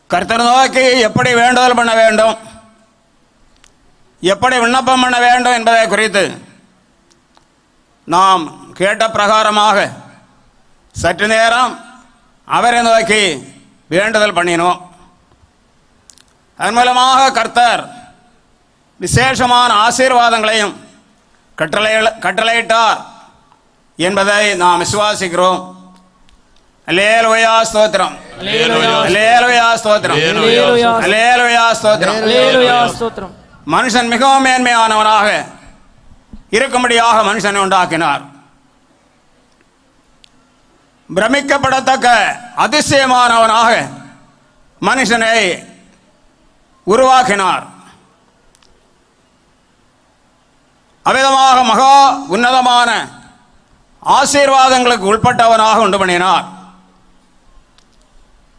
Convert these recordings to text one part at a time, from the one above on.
கர்த்தர் நோக்கி எப்படி வேண்டுதல் பண்ண வேண்டும், எப்படி விண்ணப்பம் பண்ண வேண்டும் என்பதை குறித்து நாம் கேட்ட பிரகாரமாக சற்று நேரம் அவரை நோக்கி வேண்டுதல் பண்ணினோம். அதன் மூலமாக கர்த்தர் விசேஷமான ஆசீர்வாதங்களையும் கட்டளையிட்டார் என்பதை நாம் விசுவாசிக்கிறோம். அல்லேலூயா ஸ்தோத்திரம், அல்லேலூயா ஸ்தோத்திரம், அல்லேலூயா ஸ்தோத்திரம். மனுஷன் மிகவும் மேன்மையானவனாக இருக்கும்படியாக மனுஷனை உண்டாக்கினார். பிரமிக்கப்படத்தக்க அதிசயமானவனாக மனுஷனை உருவாக்கினார். அவ்விதமாக மகா உன்னதமான ஆசீர்வாதங்களுக்கு உட்பட்டவனாக உண்டு பண்ணினார்.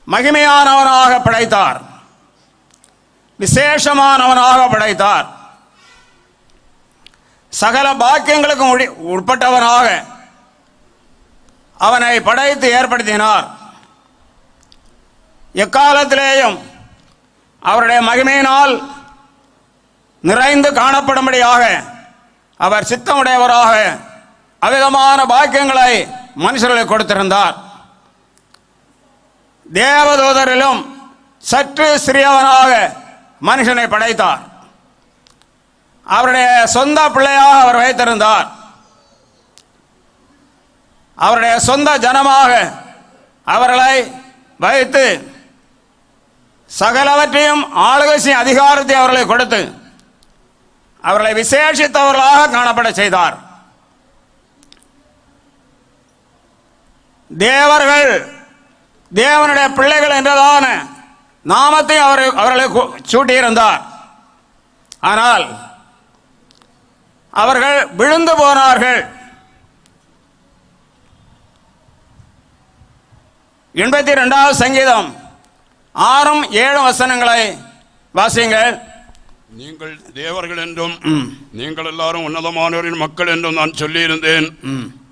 மகிமையானவனாக படைத்தார், விசேஷமானவனாக படைத்தார். சகல பாக்கியங்களுக்கும் உட்பட்டவனாக அவனை படைத்து ஏற்படுத்தினார். எக்காலத்திலேயும் அவருடைய மகிமையினால் நிறைந்து காணப்படும்படியாக அவர் சித்தமுடையவராக அவ்விதமான பாக்கியங்களை மனுஷர்களுக்கு கொடுத்திருந்தார். தேவதூதரிலும் சற்று சிறியவனாக மனுஷனை படைத்தார். அவருடைய சொந்த பிள்ளையாக அவர் வைத்திருந்தார். அவருடைய சொந்த ஜனமாக அவர்களை வைத்து சகலவற்றையும் ஆளுகை அதிகாரத்தை அவர்களை கொடுத்து அவர்களை விசேஷித்தவர்களாக காணப்பட செய்தார். தேவர்கள் தேவனுடைய பிள்ளைகள் என்றதான நாமத்தை அவர்களை சூட்டியிருந்தார். ஆனால் அவர்கள் விழுந்து போனார்கள். 82வது சங்கீதம் 6-7 வசனங்களை வாசியுங்கள். நீங்கள் தேவர்கள் என்றும் நீங்கள் எல்லாரும் உன்னதமானவரின் மக்கள் என்றும் நான் சொல்லியிருந்தேன்.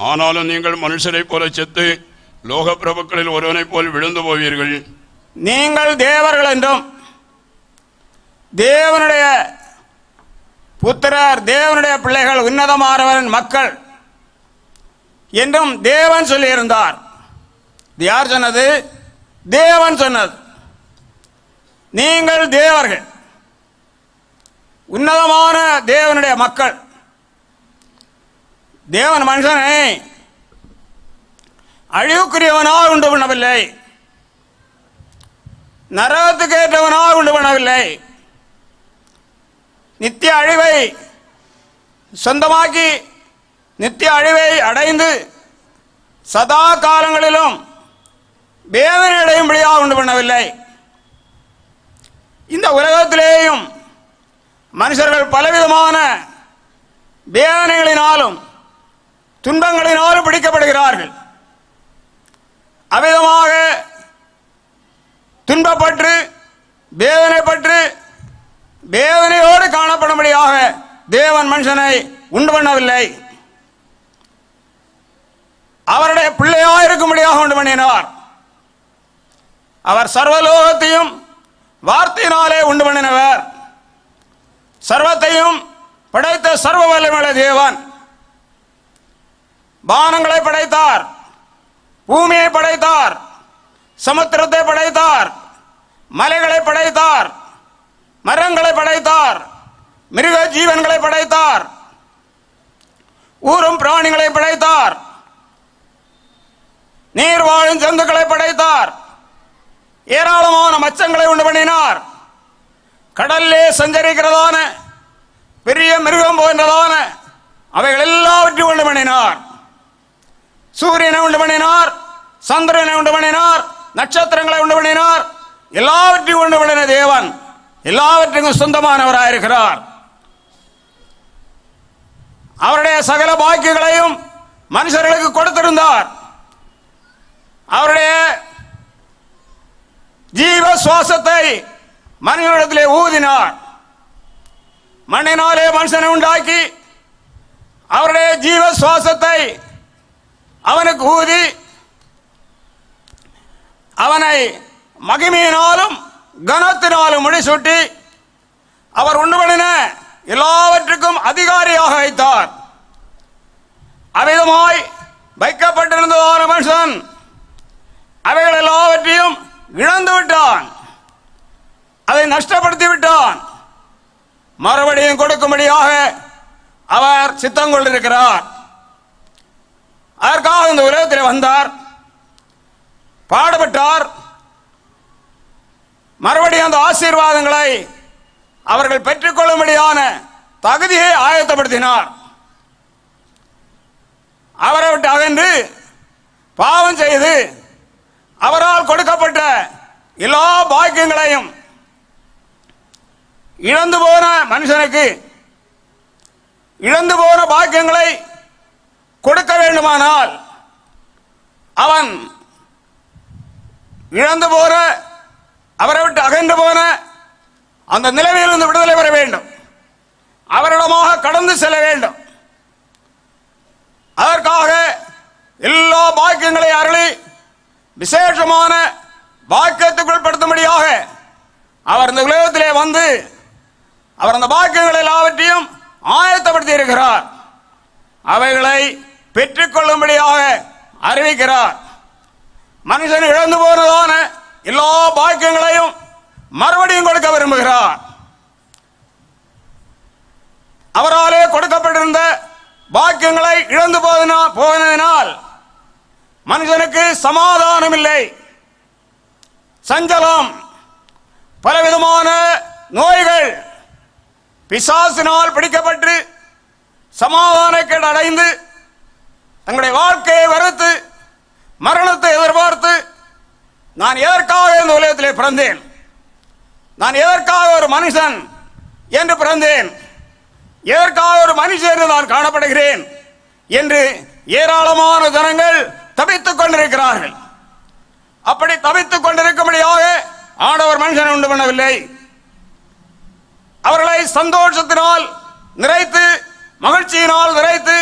ஆனாலும் நீங்கள் மனுஷரை போல செத்து லோக பிரபுக்களில் ஒருவனை போல் விழுந்து போவீர்கள். நீங்கள் தேவர்கள் என்றும் தேவனுடைய புத்திரர், தேவனுடைய பிள்ளைகள், உன்னதமானவரின் மக்கள் என்றும் தேவன் சொல்லியிருந்தார். இது யார் சொன்னது? தேவன் சொன்னது. நீங்கள் தேவர்கள், உன்னதமான தேவனுடைய மக்கள். தேவன் மனுஷனை அழிவுக்குரியவனாக உண்டு பண்ணவில்லை, நரகத்துக்கு ஏற்றவனாக உண்டு பண்ணவில்லை. நித்திய அழிவை சொந்தமாக்கி நித்திய அழிவை அடைந்து சதா காலங்களிலும் வேதனை அடையும்படியாக உண்டு பண்ணவில்லை. இந்த உலகத்திலேயும் மனுஷர்கள் பலவிதமான வேதனைகளினாலும் துன்பங்களினாலும் பிடிக்கப்படுகிறார்கள். அவ்விதமாக துன்பப்பட்டு வேதனைப்பட்டு வேதனையோடு காணப்படும்படியாக தேவன் மனுஷனை உண்டு பண்ணவில்லை, அவருடைய பிள்ளையாக இருக்கும்படியாக உண்டு பண்ணினார். அவர் சர்வலோகத்தையும் வார்த்தையினாலே உண்டு பண்ணினவர். சர்வத்தையும் படைத்த சர்வ வல்லமையுள்ள தேவன் வானங்களை படைத்தார், பூமியை படைத்தார், சமுத்திரத்தை படைத்தார், மலைகளை படைத்தார், மரங்களை படைத்தார், மிருக ஜீவன்களை படைத்தார், ஊரும் பிராணிகளை படைத்தார், நீர் வாழும் ஜந்துக்களை படைத்தார், ஏராளமான மச்சங்களை உண்டு பண்ணினார். கடல்லே சஞ்சரிக்கிறதான பெரிய மிருகம் போன்றதான அவைகள் எல்லாவற்றையும் உண்டு பண்ணினார். சூரியனை உண்டு பண்ணினார், சந்திரனை உண்டு பண்ணினார், நட்சத்திரங்களை உண்டு பண்ணினார். எல்லாவற்றையும் உண்டு பண்ணின தேவன் எல்லாவற்றுக்கும் சொந்தமானவராயிருக்கிறார். அவருடைய சகல பாக்கியங்களையும் மனுஷர்களுக்கு கொடுத்திருந்தார். அவருடைய ஜீவ சுவாசத்தை மனிதனிடத்திலே ஊதினார். மண்ணினாலே மனுஷனை உண்டாக்கி அவருடைய ஜீவ சுவாசத்தை அவனுக்கு ஊதி அவனை மகிமையினாலும் கனத்தினாலும் முடிசூட்டி அவர் உண்டு பண்ணின எல்லாவற்றுக்கும் அதிகாரியாக வைத்தார். அவ்விதமாய் வைக்கப்பட்டிருந்ததான மனுஷன் அவைகள் எல்லாவற்றையும் இழந்து விட்டான், அதை நஷ்டப்படுத்தி விட்டான். மறுபடியும் கொடுக்கும்படியாக அவர் சித்தம் கொண்டிருக்கிறார். அதற்காக இந்த உலகத்தில் வந்தார், பாடுபட்டார். மறுபடியும் அந்த ஆசீர்வாதங்களை அவர்கள் பெற்றுக்கொள்ளும்படியான தகுதியை ஆயத்தப்படுத்தினார். அவரை விட்டு அகன்று பாவம் செய்து அவரால் கொடுக்கப்பட்ட எல்லா பாக்கியங்களையும் இழந்து போன மனுஷனுக்கு இழந்து போன பாக்கியங்களை கொடுக்க வேண்டுமானால் அவன் இழந்து போன, அவரை விட்டு அகன்று போன அந்த நிலைமையிலிருந்து விடுதலை பெற வேண்டும், அவரிடமாக கடந்து செல்ல வேண்டும். அதற்காக எல்லா பாக்கியங்களை அருளி விசேஷமான பாக்கியத்துக்குள் படுத்தும்படியாக அவர் இந்த உலகத்திலே வந்து அவர் அந்த பாக்கியங்கள் எல்லாவற்றையும் ஆயத்தப்படுத்தி இருக்கிறார். அவைகளை பெற்றுக்கொள்ளும்படியாக அறிவிக்கிறார். மனுஷன் இழந்து போனதான எல்லா பாக்கியங்களையும் மறுபடியும் கொடுக்க விரும்புகிறார். அவராலே கொடுக்கப்பட்டிருந்த பாக்கியங்களை இழந்து போனதினால் மனுஷனுக்கு சமாதானம் இல்லை, சஞ்சலம், பலவிதமான நோய்கள், பிசாசினால் பிடிக்கப்பட்டு சமாதானக்கேடு அடைந்து தங்களுடைய வாழ்க்கையை வெறுத்து மரணத்தை எதிர்பார்த்து நான் எதற்காக இந்த உலகத்திலே பிறந்தேன், நான் எதற்காக ஒரு மனுஷன் என்று பிறந்தேன், எதற்காக ஒரு மனுஷன் என்று நான் காணப்படுகிறேன் என்று ஏராளமான ஜனங்கள் தவித்துக் கொண்டிருக்கிறார்கள். அப்படி தவித்துக் கொண்டிருக்கும்படியாக ஆண்டவர் மனுஷனை உண்டு பண்ணவில்லை. அவர்களை சந்தோஷத்தினால் நிறைத்து, மகிழ்ச்சியினால் நிறைத்து,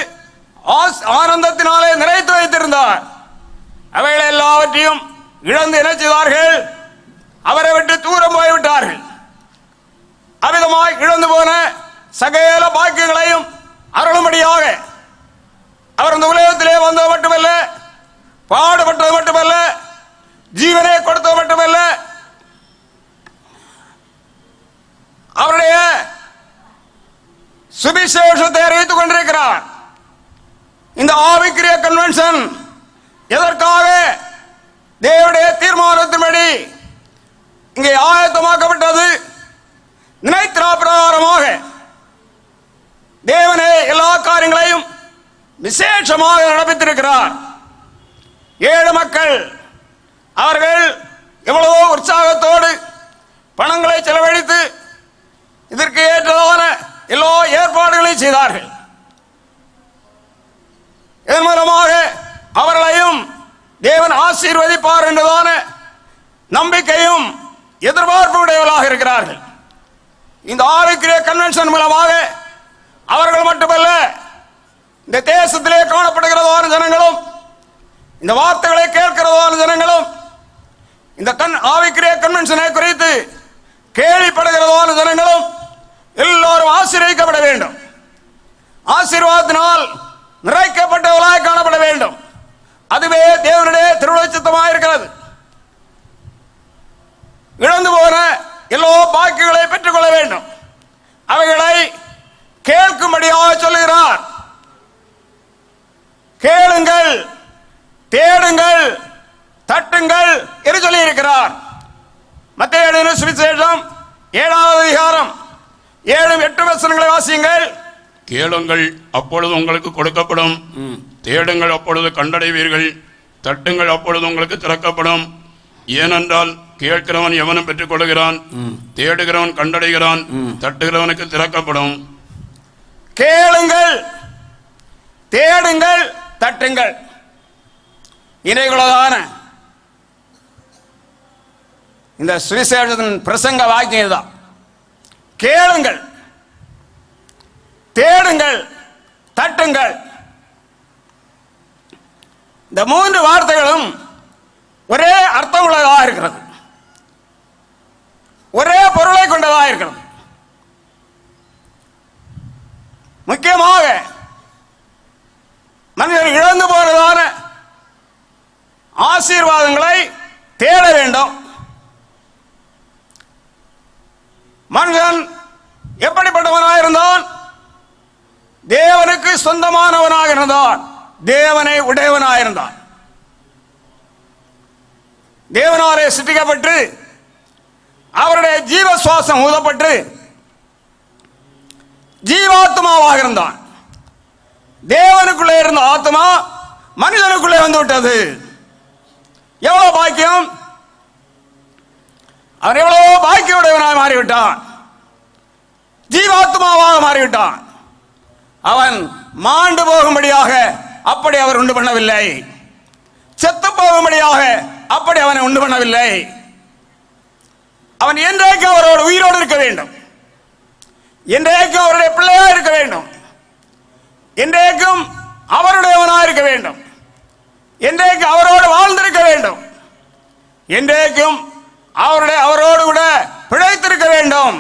ஆனந்தத்தினாலே நிறைத்து வைத்திருந்தார். அவைகளை எல்லாவற்றையும் இழந்து என்ன செய்தார்கள்? அவரை விட்டு தூரம் போய்விட்டார்கள். அவ்விதமாய் இழந்து போன சகல பாக்கியங்களையும் அருளும்படியாக அவர் இந்த உலகத்திலே வந்தது மட்டுமல்ல, பாடுபட்டது மட்டுமல்ல, ஜீவனை கொடுத்தது மட்டுமல்ல, அவருடைய சுவிசேஷத்தை அறிவித்துக் கொண்டிருக்கிறார். இந்த ஆவிக்குரிய கன்வென்ஷன் எதற்காக தேவனுடைய தீர்மானத்தின்படி இங்கே ஆயத்தமாக்கப்பட்டது? நினைத்திரா பிரகாரமாக தேவனே எல்லா காரியங்களையும் விசேஷமாக நடப்பித்திருக்கிறார். 7 மக்கள் அவர்கள் எவ்வளவோ உற்சாகத்தோடு பணங்களை செலவழித்து இதற்கு ஏற்றதான எல்லா ஏற்பாடுகளையும் செய்தார்கள். இதன் மூலமாக அவர்களையும் தேவன் ஆசீர்வதிப்பார் என்றதான நம்பிக்கையும் எதிர்பார்ப்பு உடையவர்களாக இருக்கிறார்கள். இந்த ஆவிக்குரிய கன்வென்ஷன் மூலமாக அவர்கள் மட்டுமல்ல, இந்த தேசத்திலே காணப்படுகிறதான ஜனங்களும், இந்த வார்த்தைகளை கேட்கிறதான ஜனங்களும், இந்த ஆவிக்குரிய கன்வென்ஷனை குறித்து கேள்விப்படுகிறதான ஜனங்களும் எல்லோரும் ஆசீர்வதிக்கப்பட வேண்டும், ஆசீர்வாதத்தினால் நிறைக்கப்பட்டவர்களாய் காணப்பட வேண்டும். அதுவே தேவனுடைய திருவுளச்சித்தமாக இருக்கிறது. இழந்து போன எல்லா பாக்கியங்களை பெற்றுக்கொள்ள வேண்டும். அவைகளை கேட்கும்படியாக சொல்லுகிறார். கேளுங்கள், தேடுங்கள், தட்டுங்கள் என்று சொல்லி இருக்கிறார். மத்தேயு எழுதின சுவிசேஷம் 7வது அதிகாரம் 7-8 வசனங்களை வாசியுங்கள். கேளுங்கள், அப்பொழுது உங்களுக்கு கொடுக்கப்படும். தேடுங்கள், அப்பொழுது கண்டடைவீர்கள். தட்டுங்கள், அப்பொழுது உங்களுக்கு திறக்கப்படும். ஏனென்றால் கேட்கிறவன் எவனும் பெற்றுக் கொள்கிறான், தேடுகிறவன் கண்டடைகிறான், தட்டுகிறவனுக்கு திறக்கப்படும். கேளுங்கள், தேடுங்கள், தட்டுங்கள். இணைகளதான இந்த சுவிசேஷத்தின் பிரசங்க வாக்கியம் தான். கேளுங்கள், தேடுங்கள், தட்டுங்கள். இந்த 3 வார்த்தைகளும் ஒரே அர்த்தம் உள்ளதாக இருக்கிறது. இருக்கிறது. முக்கியமாக மனிதன் இழந்து போறதான ஆசீர்வாதங்களை தேட வேண்டும். மனிதன் எப்படிப்பட்டவனாக இருந்தான்? தேவனுக்கு சொந்தமானவனாக இருந்தான், தேவனை உடையவனாக இருந்தான். தேவனாலே சிருஷ்டிக்கப்பட்டு அவருடைய ஜீவ சுவாசம் ஊதப்பட்டு ஜீவாத்மாவாக இருந்தான். தேவனுக்குள்ளே இருந்த ஆத்மா மனிதனுக்குள்ளே வந்து விட்டது. எவ்வளவு பாக்கியம்! அவன் எவ்வளவு பாக்கியமுடையவனாக மாறிவிட்டான், ஜீவாத்மாவாக மாறிவிட்டான். அவன் மாண்டு போகும்படியாக அப்படி அவர் உண்டு பண்ணவில்லை, செத்து போகும்படியாக அப்படி அவனை உண்டு பண்ணவில்லை. அவன் என்றைக்கு அவரோடு உயிரோடு இருக்க வேண்டும், என்றைக்கும் அவருடைய பிள்ளையா இருக்க வேண்டும், என்றைக்கும் அவருடையவனாக இருக்க வேண்டும், என்றைக்கு அவரோடு வாழ்ந்திருக்க வேண்டும், என்றைக்கும் அவரோடு கூட பிழைத்திருக்க வேண்டும்.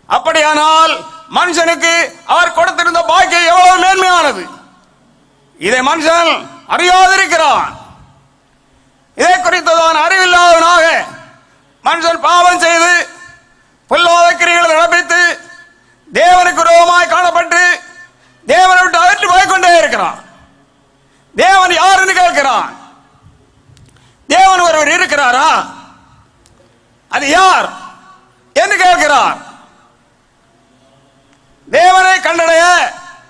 அப்படியானால் மனுஷனுக்கு அவர் கொடுத்திருந்த பாக்கியம் எவ்வளவு மேன்மையானது! இதை மனுஷன் அறியாதிருக்கிறான். இதை குறித்ததான் அறிவில்லாதவனாக மனுஷன் பாவம் செய்து பொல்லாத கிரியைகளை நடப்பித்து தேவனுக்கு விரோதமாய் காணப்பட்டு தேவனை விட்டு அகற்றி போய்கொண்டே இருக்கிறான். தேவன் யார் என்று கேட்கிறான். தேவன் ஒருவர் இருக்கிறாரா? அது யார் என்று கேட்கிறான். தேவனை கண்டடைய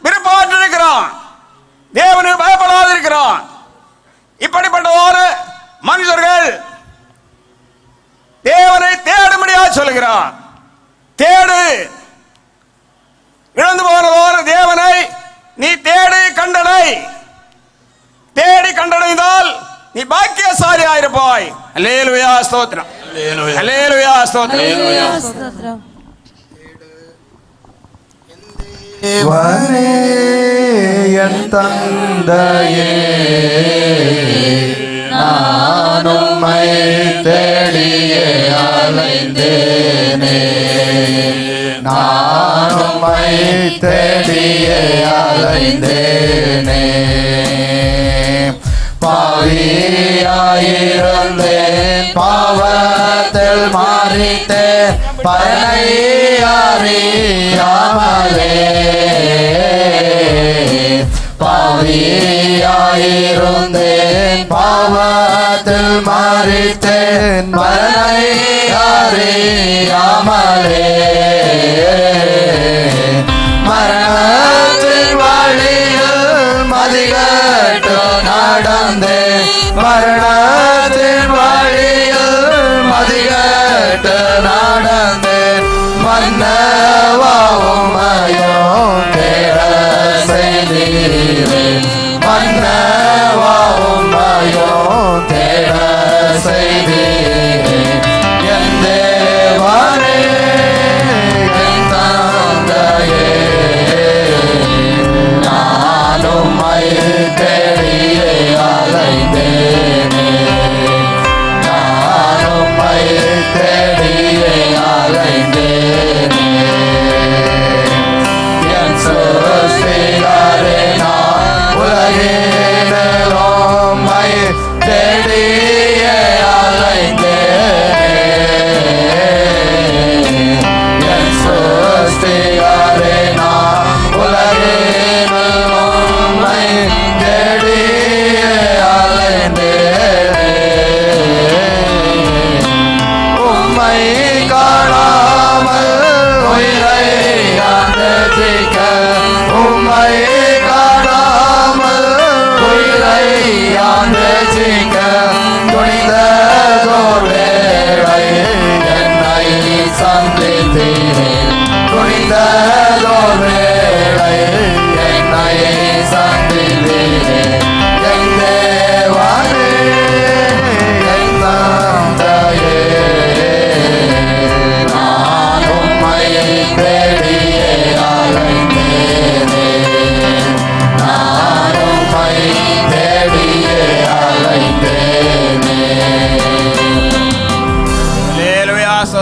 விருப்பமற்றிருக்கிறான், தேவனுக்கு பயப்படாதிருக்கிறான். இப்படிப்பட்டவாறு மனுஷர்கள் தேவனை தேடும்படியாக சொல்கிறார். தேடு, இழந்து போனதோர் தேவனை நீ தேடி கண்டடை. தேடி கண்டடைந்தால் நீ பாக்கியசாலி ஆயிருப்பாய். அல்லேலூயா, ஸ்தோத்திரம். அல்லேலூயா, ஸ்தோத்திரம். தேவனே என் தந்தையே, நான் உம்மை தேடியே அலைந்தேனே, நான் உம்மை தேடியே அலைந்தேனே. பாவியாயிருந்தேன், பாவத்தில் மாறித்தேன், பரனை அறியாமலே. பாவியாயிருந்தேன், பாவத்தில் மாறித்தேன், பரனை அறியாமலே. மரணத்தின் வழியில் மதிகட்டு நடந்தேன், மரணத்தின் வழியில் மதிகட்டு நடந்தேன். மன்னவாவுமையோ தேட செய்தீரே, மன்னவாவுமையோ தேட செய்தீரே. என் தேவனே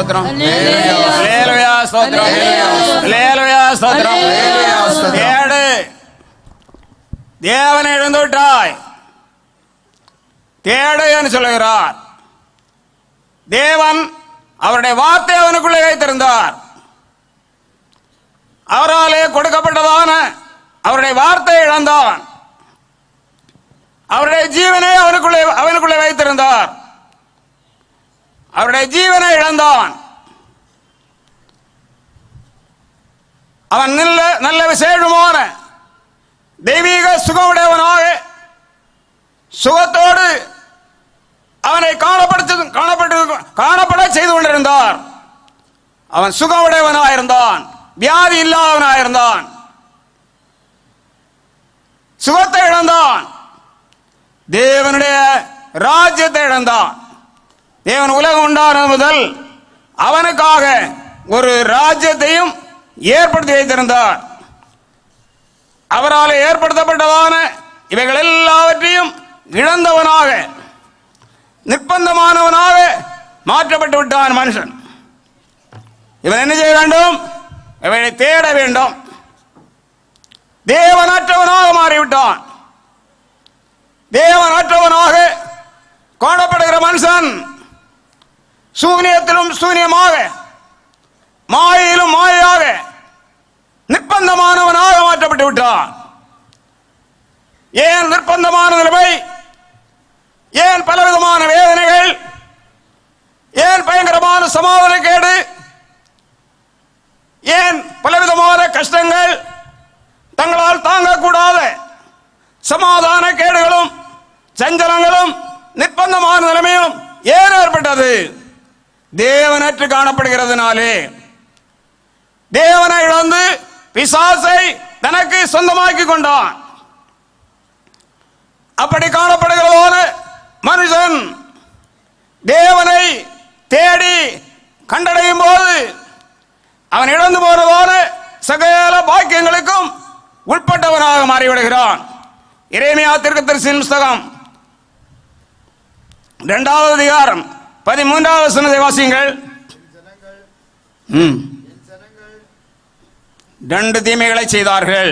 ஸ்தோத்திரம். அல்லேலூயா ஸ்தோத்திரம். அல்லேலூயா ஸ்தோத்திரம். தேடு, தேவனை இழந்து விட்டாய், தேடு என்று சொல்லுகிறார். தேவன் அவருடைய வார்த்தை அவனுக்குள்ளே வைத்திருந்தார். அவராலே கொடுக்கப்பட்டதான அவருடைய வார்த்தை இழந்தான். அவருடைய ஜீவனை அவனுக்குள்ளே வைத்திருந்தார். அவருடைய ஜீவனை இழந்தான். அவன் நல்ல விசேஷமான தெய்வீக சுகமுடையவனாக சுகத்தோடு அவனை காணப்பட செய்து கொண்டிருந்தார். அவன் சுகமுடையவனாயிருந்தான், வியாதி இல்லாதவனாயிருந்தான். சுகத்தை இழந்தான், தேவனுடைய ராஜ்யத்தை இழந்தான். தேவன் உலகம் உண்டான முதல் அவனுக்காக ஒரு ராஜ்யத்தையும் ஏற்படுத்தி வைத்திருந்தார். அவரால் ஏற்படுத்தப்பட்டதான இவைகள் எல்லாவற்றையும் இழந்தவனாக, நிர்பந்தமானவனாக மாற்றப்பட்டு விட்டான் மனுஷன். இவன் என்ன செய்ய வேண்டும்? இவனை தேட வேண்டும். தேவனற்றவனாக மாறிவிட்டான். தேவனற்றவனாக காணப்படுகிற மனுஷன் சூனியத்திலும் சூனியமாக, மாயிலும் மாயாக, நிர்பந்தமானவனாக மாற்றப்பட்டு விட்டான். ஏன் நிர்பந்தமான நிலைமை? ஏன் பலவிதமான வேதனைகள்? ஏன் பயங்கரமான சமாதான கேடு? ஏன் பலவிதமான கஷ்டங்கள்? தங்களால் தாங்கக்கூடாத சமாதான கேடுகளும் சஞ்சலங்களும் நிர்பந்தமான நிலைமையும் ஏன் ஏற்பட்டது? தேவனற்று காணப்படுகிறதுனாலே. தேவனை இழந்து பிசாசை தனக்கு சொந்தமாக்கி கொண்டான். அப்படி காணப்படுகிறதான மனுஷன் தேவனை தேடி கண்டடையும் போது அவன் இழந்து போனதான சகல பாக்கியங்களுக்கும் உட்பட்டவனாக மாறிவிடுகிறான். எரேமியா தீர்க்கதரிசியின் புத்தகம் 2வது அதிகாரம் 13வது வசனத்தை வாசியுங்கள். 2 தீமைகளை செய்தார்கள்.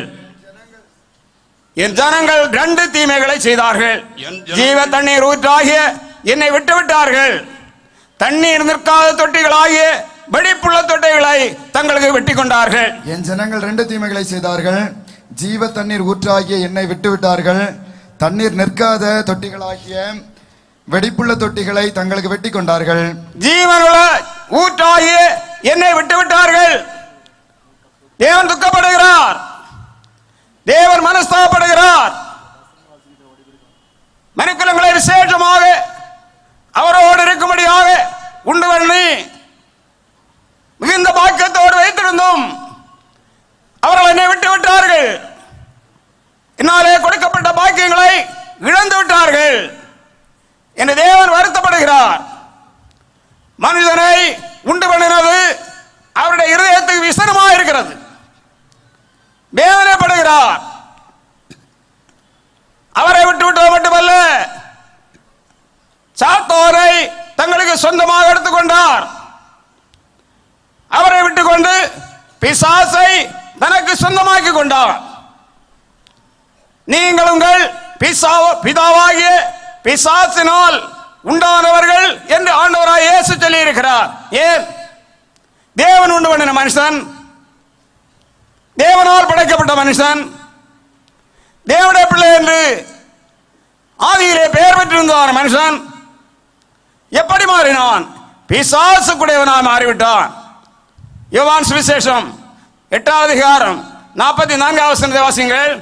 என் ஜனங்கள் 2 தீமைகளை செய்தார்கள். ஜீவ தண்ணீர் ஊற்றாகிய என்னை விட்டு விட்டார்கள். தண்ணீர் நிற்காத தொட்டிகளாகிய வெடிப்புள்ள தொட்டிகளை தங்களுக்கு வெட்டி கொண்டார்கள். என் ஜனங்கள் 2 தீமைகளை செய்தார்கள். ஜீவ தண்ணீர் ஊற்றாகிய என்னை விட்டு விட்டார்கள். தண்ணீர் நிற்காத தொட்டிகளாகிய வெடிப்புள்ள தொட்டிகளை தங்களுக்கு வெட்டி கொண்டார்கள். ஜீவனுள்ள ஊற்றாகிய என்னை விட்டு விட்டார்கள். தேவன் துக்கப்படுகிறார். தேவன் மனஸ்தாபப்படுகிறார். மனுக்குலங்களை விசேஷமாக அவரோடு இருக்கும்படியாக உண்டு பண்ணி மிகுந்த பாக்கியத்தோடு வைத்திருந்தோம். அவர்கள் என்னை விட்டு விட்டார்கள். என்னாலே கொடுக்கப்பட்ட பாக்கியங்களை இழந்து விட்டார்கள் என்று தேவன் வருத்தப்படுகிறார். மனிதனை உண்டு பண்ணினது அவருடைய இருதயத்துக்கு விசனமாக இருக்கிறது. வேதனைப்படுகிறார். அவரை விட்டுவிட்டது மட்டுமல்ல, சாத்தோரை தங்களுக்கு சொந்தமாக எடுத்துக்கொண்டார். அவரை விட்டுக்கொண்டு பிசாசை தனக்கு சொந்தமாக்கி கொண்டார். நீங்கள் உங்கள் பிதாவாகிய பிசாசினால் உண்டானவர்கள் என்று ஆண்டவராய் இயேசு சொல்லி இருக்கிறார். ஏன்? தேவன் உண்டு பண்ணின மனுஷன், தேவனால் படைக்கப்பட்ட மனுஷன், தேவனுடைய பிள்ளை என்று ஆதியிலே பெயர் பெற்றிருந்தார் மனுஷன் எப்படி மாறினான்? பிசாசுக்குடையவனாய் மாறிவிட்டான். யோவான் சுவிசேஷம் 8வது அதிகாரம் 44வது வசனத்தை வாசியுங்கள்.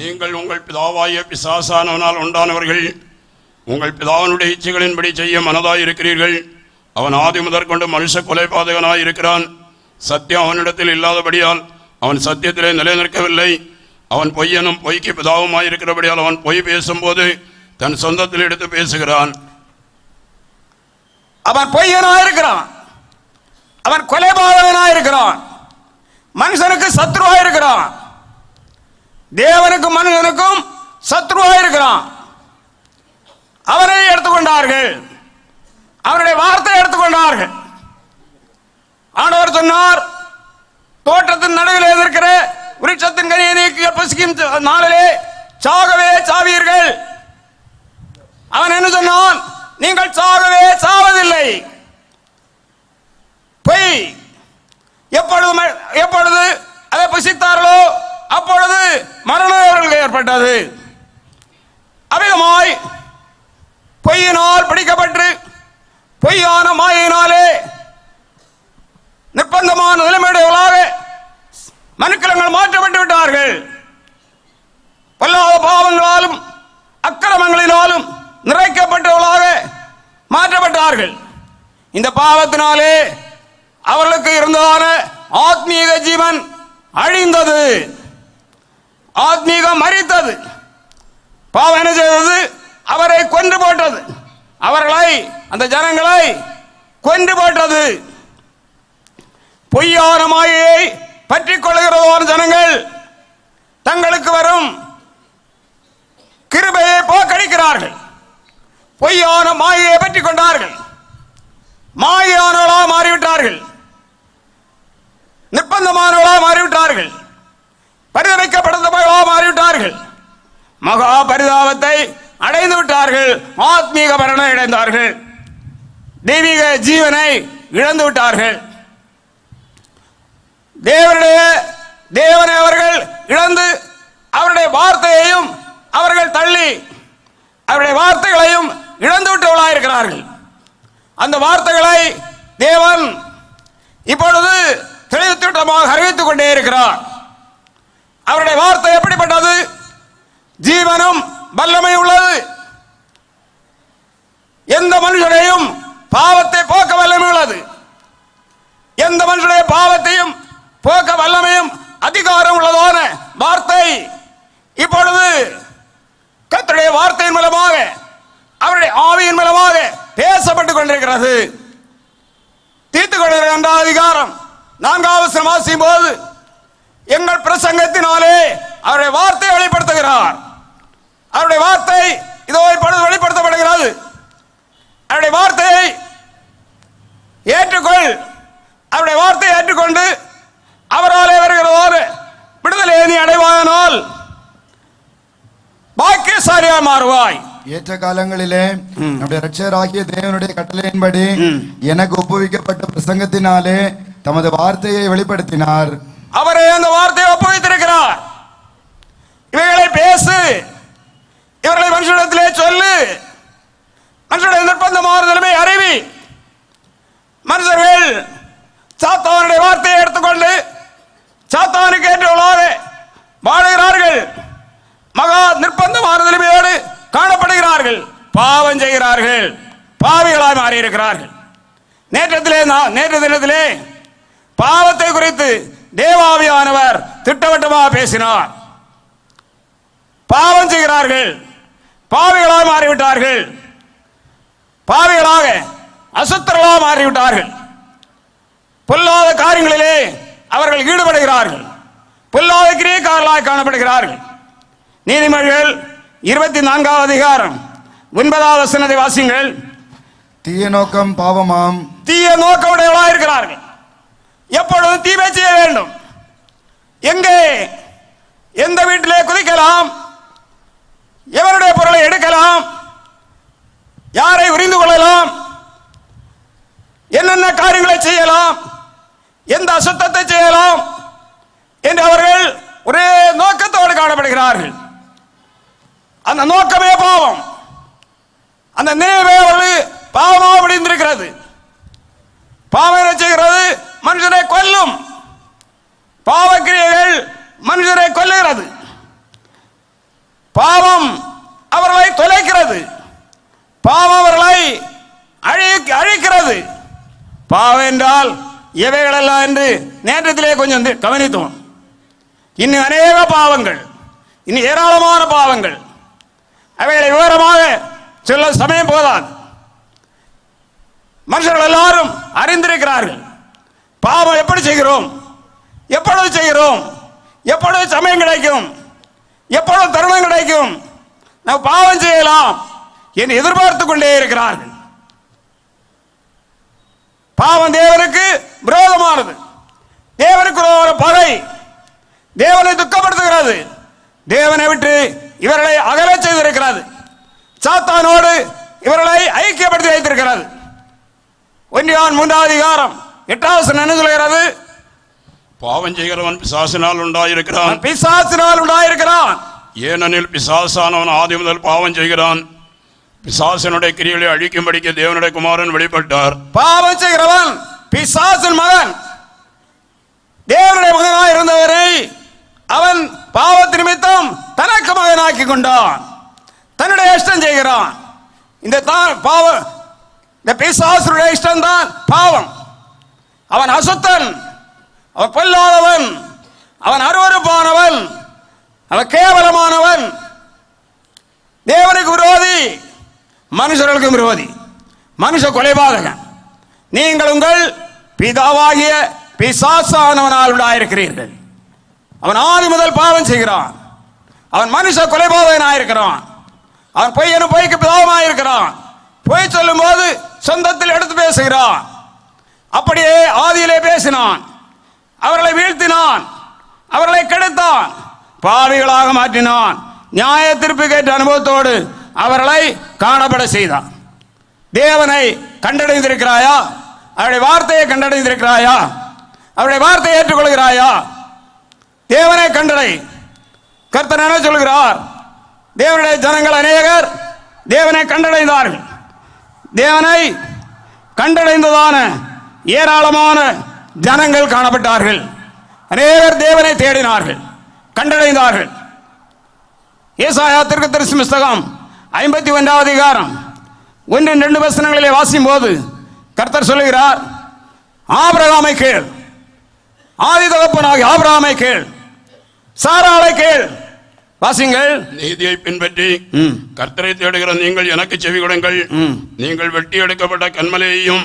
நீங்கள் உங்கள் பிதாவாகிய பிசாசானவனால் உண்டானவர்கள், உங்கள் பிதாவினுடைய இச்சைகளின்படி செய்ய மனதாய் இருக்கிறீர்கள். அவன் ஆதி முதற்கொண்டு மனுஷ கொலைபாதகனாய் இருக்கிறான். சத்தியம் அவனிடத்தில் இல்லாதபடியால் அவன் சத்தியத்திலே நிலைநிற்கவில்லை. அவன் பொய்யனும் பொய்க்கு பிதாவுமாய் இருக்கிறபடியால் அவன் பொய் பேசும்போது தன் சொந்தத்தில் எடுத்து பேசுகிறான். அவன் பொய்யனாயிருக்கிறான். அவன் கொலைபாதகனாயிருக்கிறான். மனுஷனுக்கு சத்ருவாயிருக்கிறான். தேவனுக்கும் மனுஷனுக்கும் சத்ருவாயிருக்கிறான். அவனை எடுத்துக்கொண்டார்கள். அவனுடைய வார்த்தை எடுத்துக்கொண்டார்கள். புசிக்கும் நாளிலே சாகவே சாவீர்கள். அவன் என்ன சொன்னான்? நீங்கள் சாகவே சாவதில்லை. பொய். எப்பொழுது அதை புசித்தார்களோ அப்பொழுது மரணம் அவர்களுக்கு ஏற்பட்டது. அவ்விதமாய் பொய்யினால் பிடிக்கப்பட்டு பொய்யான மாயினாலே நிர்பந்தமான நிலைமையுடையவர்களாக மனுக்களங்கள் மாற்றப்பட்டு விட்டார்கள். பொல்லாத பாவங்களாலும் அக்கிரமங்களினாலும் நிறைக்கப்பட்டவர்களாக மாற்றப்பட்டார்கள். இந்த பாவத்தினாலே அவர்களுக்கு இருந்ததான ஆத்மீக ஜீவன் அழிந்தது, ஆத்மீகம் மரித்தது. பாவம் என்ன செய்தது? அவரை கொன்று போட்டது. அவர்களை, அந்த ஜனங்களை கொன்று போட்டது. பொய்யான மாயையை பற்றிக் கொள்கிறதான ஜனங்கள் தங்களுக்கு வரும் கிருபையை போக்கடிக்கிறார்கள். பொய்யான மாயையை பற்றிக் கொண்டார்கள். மாயானவர்களாக மாறிவிட்டார்கள். நிர்பந்தமானவர்களாக மாறிவிட்டார்கள். பரிதவிக்கப்படுத்தவர்களாக மாறிவிட்டார்கள். மகா பரிதாபத்தை அடைந்து விட்டார்கள். ஆத்மீக மரணம் அடைந்தார்கள். தெய்வீக ஜீவனை இழந்து விட்டார்கள். தேவனை அவர்கள் இழந்து அவருடைய வார்த்தையையும் அவர்கள் தள்ளி அவருடைய வார்த்தைகளையும் இழந்து விட்டவர்களாக இருக்கிறார்கள். அந்த வார்த்தைகளை தேவன் இப்பொழுது தெளிவுத்திட்டமாக அறிவித்துக் கொண்டே இருக்கிறார். அவருடைய வார்த்தை எப்படிப்பட்டது? ஜீவனும் வல்லமை உள்ளது. எந்த மனுஷனையும் பாவத்தை போக்க வல்லமை உள்ளது. எந்த மனுஷனுடைய பாவத்தையும் போக்க வல்லமையும் அதிகாரம் உள்ளதான வார்த்தை இப்பொழுது கர்த்தருடைய வார்த்தையின் மூலமாக அவருடைய ஆவியின் மூலமாக பேசப்பட்டுக் கொண்டிருக்கிறது. தீர்த்துக் கொள்கிற 2ஆம் அதிகாரம் 4ஆம் வசனம் வாசிக்கும் போது எங்கள் பிரசங்கத்தினாலே அவருடைய வார்த்தையை வெளிப்படுத்துகிறார். அவருடைய வார்த்தை இதோ இப்பொழுது வெளிப்படுத்தப்படுகிறது. அவருடைய வார்த்தையை ஏற்றுக்கொள். அவருடைய வார்த்தையை ஏற்றுக்கொண்டு அவராலே வருகிறதோடு விடுதலை நீ அடைவாயானால் பாக்கியசாலியாய் மாறுவாய். ஏற்ற காலங்களிலே நம்முடைய இரட்சகராகிய தேவனுடைய கட்டளையின்படி எனக்கு ஒப்புவிக்கப்பட்ட பிரசங்கத்தினாலே தமது வார்த்தையை வெளிப்படுத்தினார். அவரே அந்த வார்த்தையை ஒப்புவித்திருக்கிறார். இவைகளை பேசு, இவர்களை மனுஷனிடத்திலே சொல்லு, மனுஷனுடைய நிர்பந்தமான நிலைமை அறிவி. மனுஷர்கள் சாத்தானுடைய வார்த்தையை எடுத்துக்கொண்டு சாத்தானுக்கு ஏற்றவர்களாக வாழுகிறார்கள். மகா நிர்பந்தமான நிலைமையோடு காணப்படுகிறார்கள். பாவம் செய்கிறார்கள். பாவிகளாய் மாறி இருக்கிறார்கள். நேற்று தினத்திலே பாவத்தை குறித்து தேவாவியானவர் திட்டவட்டமாக பேசினார். பாவம் செய்கிறார்கள். பாவிகளாக மாறிவிட்டார்கள். பாவிகளாக அசுத்தர்களாக மாறிவிட்டார்கள். பொல்லாத காரியங்களிலே அவர்கள் ஈடுபடுகிறார்கள். பொல்லாத கிரியைக்காரர்களாக காணப்படுகிறார்கள். நீதிமொழிகள் 24ஆம் அதிகாரம் 9ஆம் வசனத்தை வாசிங்கள். தீய நோக்கம் பாவமாம். தீய நோக்கமுடையவர்களாக இருக்கிறார்கள். எப்பொழுது தீமை செய்ய வேண்டும், எங்கே எந்த வீட்டிலே குதிக்கலாம், எவருடைய பொருளை எடுக்கலாம், யாரை உரிந்து கொள்ளலாம், என்னென்ன காரியங்களை செய்யலாம், எந்த அசுத்தத்தை செய்யலாம் என்று அவர்கள் ஒரே நோக்கத்தோடு காணப்படுகிறார்கள். அந்த நோக்கமே பாவம். அந்த நினைவே அவர்கள் பாவமாக முடிந்திருக்கிறது. பாவம் என்ன செய்கிறது? மனுஷரை கொல்லும். பாவக்கிரியைகள் மனுஷரை கொல்லுகிறது. பாவம் அவர்களை தொலைக்கிறது. பாவம் அவர்களை அழிக்கிறது. பாவம் என்றால் எவைகளெல்லாம் என்று நேற்றத்திலே கொஞ்சம் கவனித்தோம். இன்னும் அநேக பாவங்கள், இன்னும் ஏராளமான பாவங்கள். அவைகளை விவரமாக சொல்ல சமயம் போதாது. மனுஷர்கள் எல்லாரும் அறிந்திருக்கிறார்கள். பாவம் எப்படி செய்கிறோம், எப்பொழுது செய்கிறோம், எப்பொழுது சமயம் கிடைக்கும், எப்பொழுது தருணம் கிடைக்கும், நாம் பாவம் செய்யலாம் என்று எதிர்பார்த்து கொண்டே இருக்கிறார்கள். பாவம் தேவனுக்கு விரோதமானது. தேவனுக்கு ஒரு பகை. தேவனை துக்கப்படுத்துகிறது. தேவனை விட்டு இவர்களை அகலச் செய்திருக்கிறது. சாத்தானோடு இவர்களை ஐக்கியப்படுத்தி வைத்திருக்கிறது. 1 யோவான் 3 அதிகாரம் 8வது வசனம் என்ன சொல்கிறது? பாவம் செய்கிறவன் பிசாசினால் உண்டாயிருக்கிறான். பிசாசினால் உண்டாயிருக்கிறான். ஏனெனில் பிசாசானவன் ஆதி முதல் பாவம் செய்கிறான். பிசாசனுடைய கிரியைகளை அழிக்கும்படிக்கு தேவனுடைய குமாரன் வெளிப்பட்டார். பாவம் செய்கிறவன் பிசாசின் மகன். தேவனுடைய மகனாய் இருந்தவரை அவன் பாவத்து நிமித்தம் தனக்கு மகனாக்கி கொண்டான். தன்னுடைய இஷ்டம் செய்கிறான். இந்த பிசாசுடைய இஷ்டம் தான் பாவம். அவன் அசுத்தன், அவன் பொல்லாதவன், அவன் அருவருப்பானவன், அவன் கேவலமானவன், தேவனுக்கு விரோதி, மனுஷர்களுக்கும் விரோதி, மனுஷ கொலைபாதகன். நீங்கள் உங்கள் பிதாவாகிய பிசாசானவனால் உண்டாயிருக்கிறீர்கள். அவன் ஆதி முதல் பாவம் செய்கிறான். அவன் மனுஷ கொலைபாதகனாயிருக்கிறான். அவன் பொய்யனும் பொய்க்கு பிதாவாயிருக்கிறான். பொய் சொல்லும் போது சொந்தத்தில் எடுத்து பேசுகிறான். அப்படியே ஆதியிலே பேசினான். அவர்களை வீழ்த்தினான், அவர்களை கெடுத்தான், பாவிகளாக மாற்றினான். நியாய தீர்ப்பு கேட்ட அனுபவத்தோடு அவர்களை காணப்பட செய்தான். தேவனை கண்டடைந்திருக்கிறாயா? அவருடைய வார்த்தையை கண்டடைந்திருக்கிறாயா? அவருடைய வார்த்தையை ஏற்றுக்கொள்கிறாயா? தேவனை கண்டடை. கர்த்தர் என்ன சொல்கிறார்? தேவனுடைய ஜனங்கள் அநேகர் தேவனை கண்டடைந்தார்கள். தேவனை கண்டடைந்ததான ஏராளமான ஜனங்கள் காணப்பட்டார்கள். அநேகர் தேவனை தேடினார்கள், கண்டடைந்தார்கள். ஏசாயா தீர்க்கதரிசி புத்தகம் 51வது அதிகாரம் 1-2 வசனங்களிலே வாசிக்கும் போது கர்த்தர் சொல்லுகிறார், ஆபிரகாமை கேள், ஆதி தகப்பனாகிய ஆபிரகாமை கேள், சாராளை கேள். வாசிங்கள். நீதியை பின்பற்றி கர்த்தரை தேடுகிற நீங்கள் எனக்கு செவி கொடுங்கள். நீங்கள் வெட்டி எடுக்கப்பட்ட கன்மலையையும்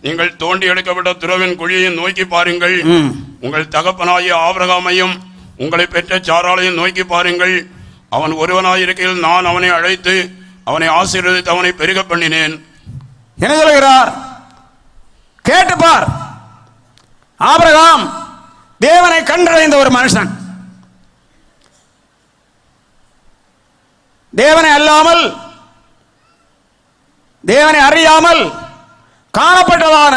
நீங்கள் தோண்டி எடுக்கப்பட்ட துறவின் குழியையும் நோக்கி பாருங்கள். உங்கள் தகப்பனாகிய ஆபிரகாமையும் உங்களை பெற்ற சாராளையும் நோக்கி பாருங்கள். அவன் ஒருவனாயிருக்கையில் நான் அவனை அழைத்து அவனை ஆசீர்வதித்து அவனை பெருக பண்ணினேன். என்ன சொல்கிறார்? கேட்டுப்பார். ஆபிரகாம் தேவனை கண்டடைந்த ஒரு மனுஷன். தேவனை அல்லாமல், தேவனை அறியாமல் காணப்பட்டதான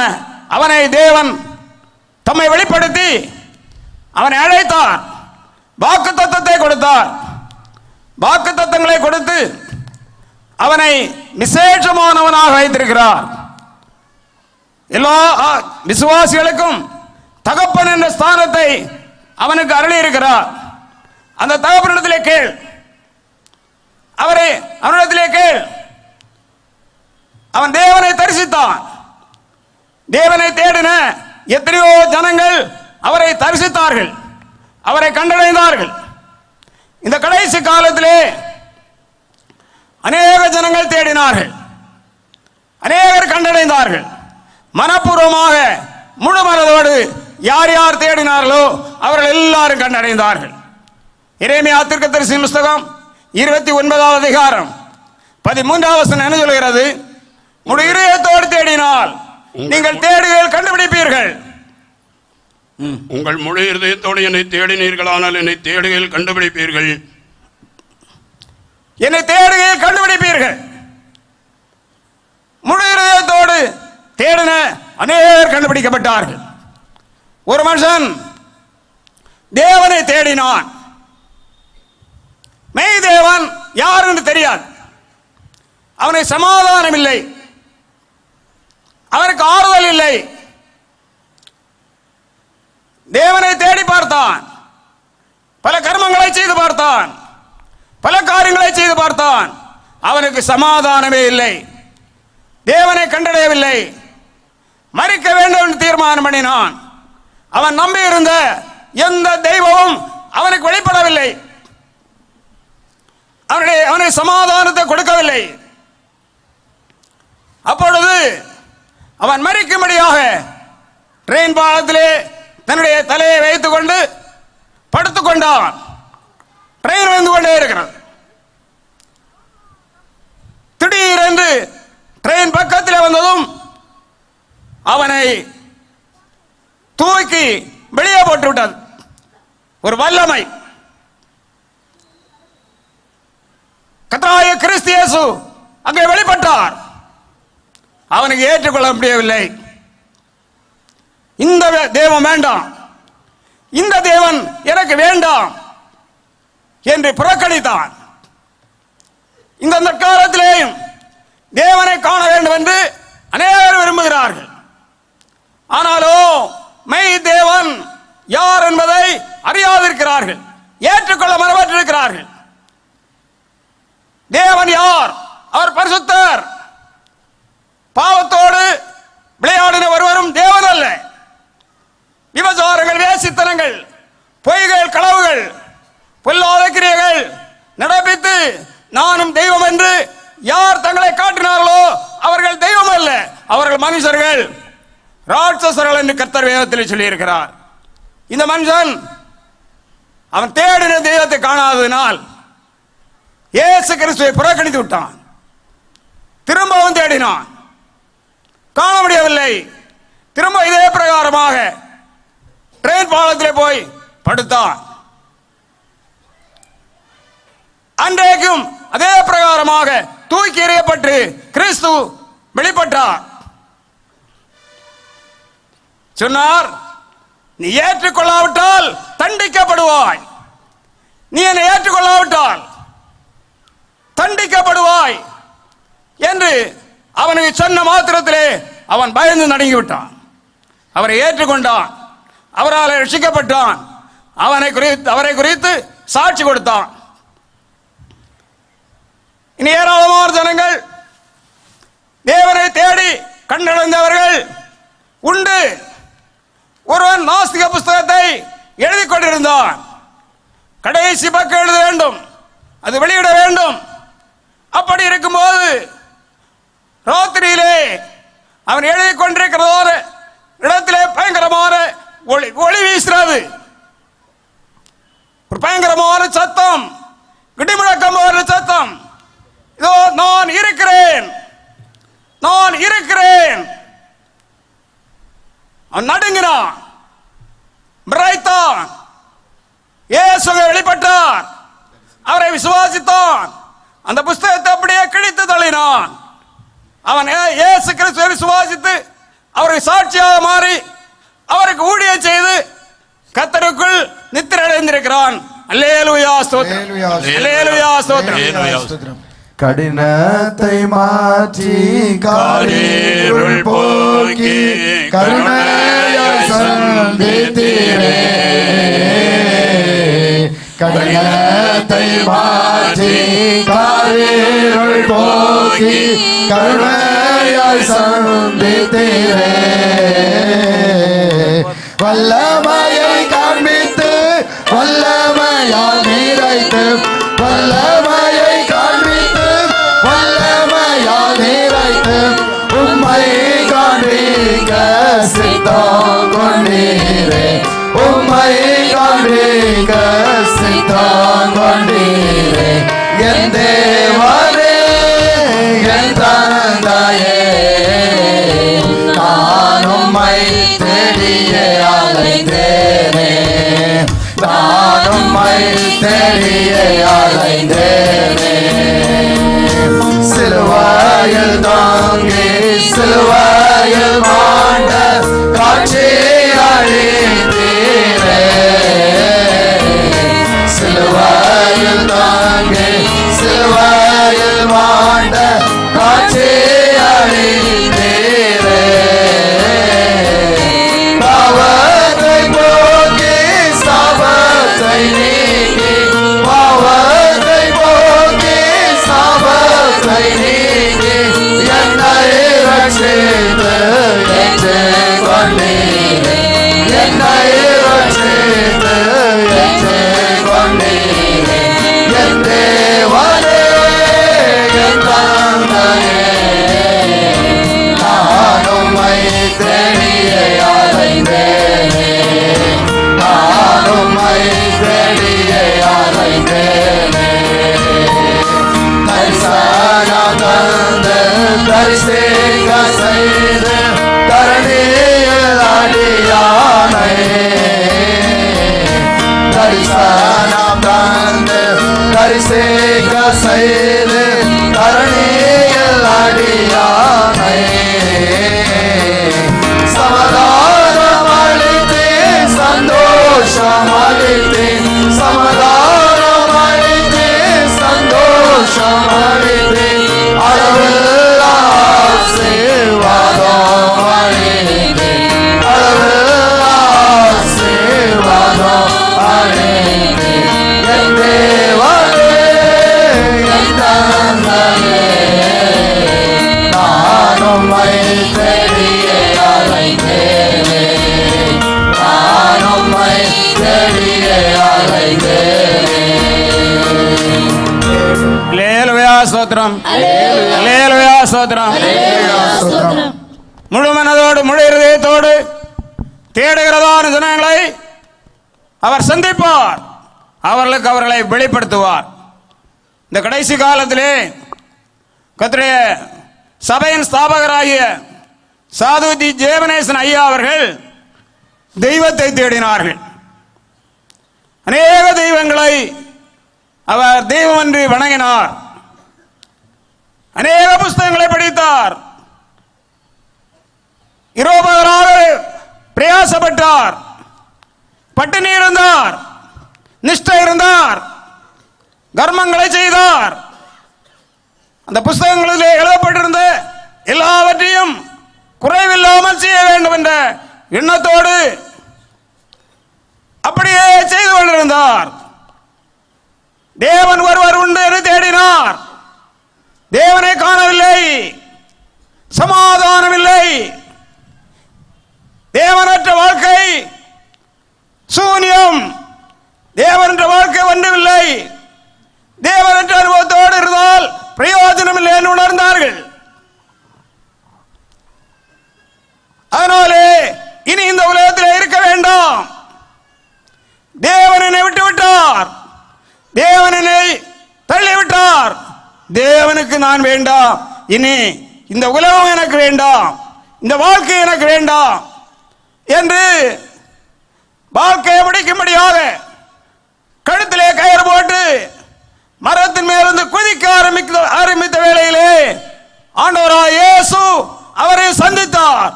அவனை தேவன் தம்மை வெளிப்படுத்தி அவனை அழைத்தார். வாக்கு தத்தத்தை கொடுத்தார். வாக்கு தத்தங்களை கொடுத்து அவனை விசேஷமானவனாக வைத்திருக்கிறார். எல்லா விசுவாசிகளுக்கும் தகப்பன் என்ற ஸ்தானத்தை அவனுக்கு அருளி இருக்கிறார். அந்த தகப்பனிடத்திலே கேள், அவனிடத்திலே கேள். அவன் தேவனை தரிசித்தான். தேவனை தேடின எத்தனையோ ஜனங்கள் அவரை தரிசித்தார்கள், அவரை கண்டடைந்தார்கள். இந்த கடைசி காலத்திலே அநேக ஜனங்கள் தேடினார்கள், அநேகர் கண்டடைந்தார்கள். மனப்பூர்வமாக முழு மனதோடு யார் யார் தேடினார்களோ அவர்கள் எல்லாரும் கண்டடைந்தார்கள். எரேமியா தீர்க்கதரிசி புத்தகம் 29வது அதிகாரம் 13வது வசனம் என்ன சொல்கிறது? முழு இதயத்தோடு தேடினால் நீங்கள் தேடுகள் கண்டுபிடிப்பீர்கள். உங்கள் முழு இதயத்தோடு என்னை தேடினீர்களானால் என்னை தேடுகையில் கண்டுபிடிப்பீர்கள். என்னை தேடுகையில் கண்டுபிடிப்பீர்கள். முழு இதயத்தோடு தேடின அநேகர் கண்டுபிடிக்கப்பட்டார்கள். ஒரு மனுஷன் தேவனை தேடினான். மெய் தேவன் யார் என்று தெரியாது. அவனுக்கு சமாதானம் இல்லை, அவனுக்கு ஆறுதல் இல்லை. தேவனை தேடி பார்த்தான், பல கர்மங்களை செய்து பார்த்தான், பல காரியங்களை செய்து பார்த்தான். அவனுக்கு சமாதானமே இல்லை, தேவனை கண்டடையவில்லை. மரிக்க வேண்டும் என்று தீர்மானம் பண்ணினான். அவன் நம்பி இருந்த எந்த தெய்வமும் அவனுக்கு வெளிப்படவில்லை, அவனுடைய சமாதானத்தை கொடுக்கவில்லை. அப்பொழுது அவன் மரிக்கும்படியாக ட்ரெயின் பாலத்திலே தன்னுடைய தலையை வைத்துக் கொண்டு படுத்துக் கொண்டான். ட்ரெயின் வந்து கொண்டே இருக்கிறது. திடீரென்று ட்ரெயின் பக்கத்தில் வந்ததும் அவனை தூக்கி வெளியே போட்டு விட்டது. ஒரு வல்லமை. கர்த்தராகிய கிறிஸ்து இயேசு அங்கே வெளிப்பட்டார். அவனுக்கு ஏற்றுக்கொள்ள முடியவில்லை. இந்த தேவன் வேண்டாம், இந்த தேவன் எனக்கு வேண்டாம் என்று புறக்கணித்தான். இந்த காலத்திலேயும் தேவனை காண வேண்டும் என்று அநேகர் விரும்புகிறார்கள். ஆனாலோ மெய் தேவன் யார் என்பதை அறியாதிருக்கிறார்கள், ஏற்றுக்கொள்ள மறப்பட்டிருக்கிறார்கள். தேவன் யார்? அவர் பரிசுத்தர். பாவத்தோடு விளையாடின ஒருவரும் தேவன் அல்ல. விபச்சாரங்கள், வேசித்தனங்கள், பொய்கள், களவுகள், பொல்லாத கிரியைகள் நடப்பித்து நானும் தெய்வம் என்று யார் தங்களை காட்டினார்களோ அவர்கள் தெய்வம் அல்ல, அவர்கள் மனுஷர்கள், ராட்சசர்கள் என்று கர்த்தர் வேதத்தில் சொல்லியிருக்கிறார். இந்த மனுஷன் அவன் தேடின தெய்வத்தை காணாததினால் இயேசு கிறிஸ்துவை புறக்கணித்து விட்டான். திரும்பவும் தேடினான், காண முடியவில்லை. திரும்ப இதே பிரகாரமாக ட்ரெயின் பாலத்திலே போய் படுத்தான். அன்றைக்கும் அதே பிரகாரமாக தூக்கி எறியப்பட்டு கிறிஸ்து வெளிப்பட்டார். சொன்னார், நீ ஏற்றுக்கொள்ளாவிட்டால் தண்டிக்கப்படுவாய், நீ என்னை ஏற்றுக்கொள்ளாவிட்டால் தண்டிக்கப்படுவாய் என்று அவனுக்கு சொன்ன மாத்திரத்திலே அவன் பயந்து நடுங்கிவிட்டான். அவரை ஏற்றுக்கொண்டான், அவரால் ரட்சிக்கப்பட்டான், அவரை குறித்து சாட்சி கொடுத்தான். இனி ஏராளமான ஜனங்கள் தேவனை தேடி கண்டடைந்தவர்கள் உண்டு. ஒருவன் நாஸ்திக புஸ்தகத்தை எழுதி கொண்டிருந்தான். கடைசி பக்கம் எழுத வேண்டும், அது வெளியிட வேண்டும். அப்படி இருக்கும்போது ராத்திரியிலே அவன் எழுதி கொண்டிருக்கிறதோடு இடத்திலே பயங்கரமான ஒளி வீசுகிறது. ஒரு பயங்கரமான சத்தம், இடிமுழக்கம் போன்ற சத்தம். இதோ நான் இருக்கிறேன், நான் இருக்கிறேன். அவன் நடுங்கினான், விரைத்தான். இயேசு வெளிப்பட்டார், அவரை விசுவாசித்தான். அந்த புஸ்தகத்தை அப்படியே கிழித்து தள்ளினான். அவன் இயேசு கிறிஸ்துவை விசுவாசித்து அவருக்கு சாட்சியாக மாறி அவருக்கு ஊழியம் செய்து கர்த்தருக்குள் நித்திரை அடைந்திருக்கிறான். அல்லேலூயா ஸ்தோத்திரம், அல்லேலூயா ஸ்தோத்திரம். கடினத்தை மாற்றி காரிருள் போக்கி கருணையால் சந்தித்தீரே. கடினத்தை மாற்றி காரிருள் போக்கி கருணையால் சந்தித்தீரே. வல்லமையை காண்பித்து வல்லமையால் நிறைத்து, வல்லமையை காண்பித்து வல்லமையால் நிறைத்து, உம்மை காண்பிக்க சித்தம் கொண்டீரே. உம்மை காண்பிக்க சித்தம் கொண்டீரே. என் தேவனே, என் தந்தையே, நான் உம்மை தேடியே அலைந்தேனே. நான் உம்மை தேடியே அலைந்தேனே. சிலுவையில் தாங்கி சிலுவையில் மாண்ட காட்சி அளித்தீரே. சிலுவையில் தாங்கி சிலுவையில் மாண்ட காட்சி அளித்தீரே. பாவத்தை போக்கி சாபத்தை நீக்கி, பாவத்தை போக்கி சாபத்தை நீக்கி, என்னை ரட்சித்து ஏற்றுக் கொண்டீரே. என்னை ரட்சித்து ஏற்றுக் கொண்டீரே. என் தேவனே, என் தந்தையே, நான் உம்மை தேடியே அலைந்தேனே. நான் உம்மை தேடியே அலைந்தேனே. தரிசனம் தந்து தரிசிக்க செய்து தரணியில் அடியானை. தரிசனம் தந்து தரிசிக்க செய்து ஸ்தோத்திரம், அல்லேலூயா ஸ்தோத்திரம். முழு மனதோடு முழு இதயத்தோடு தேடுகிறதான ஜனங்களை அவர் சந்திப்பார், அவர்களுக்கு அவர்களை வெளிப்படுத்துவார். இந்த கடைசி காலத்திலே கர்த்தருடைய சபையின் ஸ்தாபகராகிய சாது தி ஜெயவனேசன் ஐயா அவர்கள் தெய்வத்தை தேடினார்கள். அநேக தெய்வங்களை அவர் தெய்வம் என்று வணங்கினார். அநேக புஸ்தகங்களை படித்தார். இரவுபகலாக பிரயாசப்பட்டார். பட்டினி இருந்தார், நிஷ்டை இருந்தார், கர்மங்களை செய்தார். அந்த புஸ்தகங்களிலே எழுதப்பட்டிருந்த எல்லாவற்றையும் குறைவில்லாமல் செய்ய வேண்டும் என்ற எண்ணத்தோடு அப்படியே செய்து கொண்டிருந்தார். தேவன் ஒருவர் உண்டு என்று தேடினார். தேவனை காணவில்லை, சமாதானம் இல்லை. தேவனற்ற வாழ்க்கை சூன்யம், தேவனற்ற வாழ்க்கை ஒன்றுமில்லை. தேவனற்ற அனுபவத்தோடு இருந்தால் பிரயோஜனம் இல்லை என்று உணர்ந்தார்கள். அதனாலே இனி இந்த உலகத்தில் இருக்க வேண்டாம். தேவனை விட்டுவிட்டார், தேவனை தள்ளிவிட்டார். தேவனுக்கு நான் வேண்டாம், இனி இந்த உலகம் எனக்கு வேண்டாம், இந்த வாழ்க்கை எனக்கு வேண்டாம் என்று வாழ்க்கையை முடிக்கும்படியாக கழுத்திலே கயிறு போட்டு மரத்தின் மேலிருந்து குதிக்க ஆரம்பித்த வேளையிலே ஆண்டவராய் இயேசு அவரை சந்தித்தார்.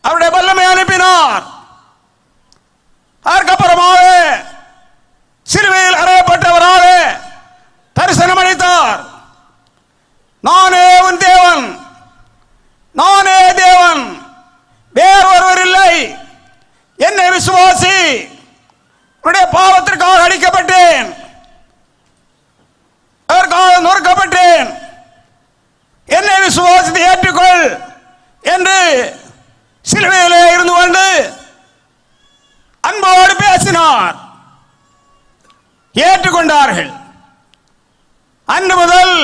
அவருடைய வல்லமை அனுப்பினார். அதற்கப்புறமாக சிலுவையில் அறையப்பட்டவராக தரிசனம் அளித்தார். நானே உன் தேவன், நானே தேவன், வேறு ஒருவர் இல்லை. என்னை விசுவாசி, உன்னுடைய பாவத்திற்காக அடிக்கப்பட்டேன், அதற்காக நொறுக்கப்பட்டேன், என்னை விசுவாசித்து ஏற்றுக்கொள் என்று சிலுவையிலே இருந்து கொண்டு அன்போடு பேசினார். ஏற்றுக்கொண்டார்கள். அன்று முதல்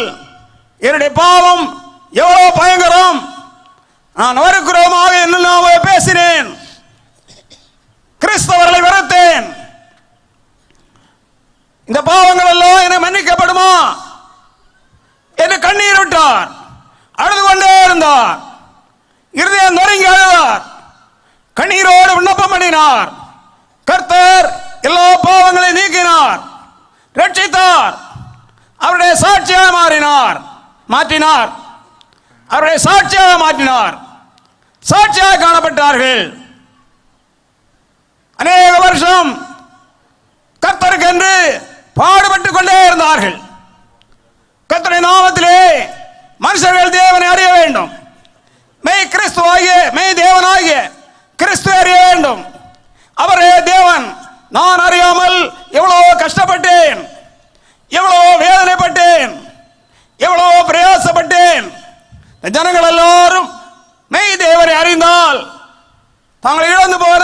என்னுடைய பாவம் எவ்வளவு பயங்கரம், நான் வருகிறோமாக என்ன பேசினேன், கிறிஸ்தவர்களை வெறுத்தேன், இந்த பாவங்கள் எல்லாம் என மன்னிக்கப்படுமா என்று கண்ணீர் விட்டார். அழுது கொண்டே இருந்தார். இருதயம் நொறுங்கி அழுதார். கண்ணீரோடு விண்ணப்பம் பண்ணினார். கர்த்தர் எல்லா பாவங்களை நீக்கினார், ரட்சித்தார். அவருடைய சாட்சியாக மாற்றினார். அவருடைய சாட்சியாக மாற்றினார். சாட்சியாக காணப்பட்டார்கள். அநேக வருஷம் கர்த்தருக்கு என்று பாடுபட்டுக் கொண்டே இருந்தார்கள். கர்த்தருடைய நாமத்திலே மனுஷர்கள் தேவனை அறிய வேண்டும். மெய் கிறிஸ்துவாகிய மெய் தேவனாகிய கிறிஸ்து அறிய வேண்டும். அவரே தேவன். நான் அறியாமல் எவ்வளவு கஷ்டப்பட்டேன், எவ்வளவு வேதனைப்பட்டேன், எவ்வளவு பிரயாசப்பட்டேன். ஜனங்கள் எல்லாரும் மெய் தேவனை அறிந்தால் தாங்கள் இழந்து போன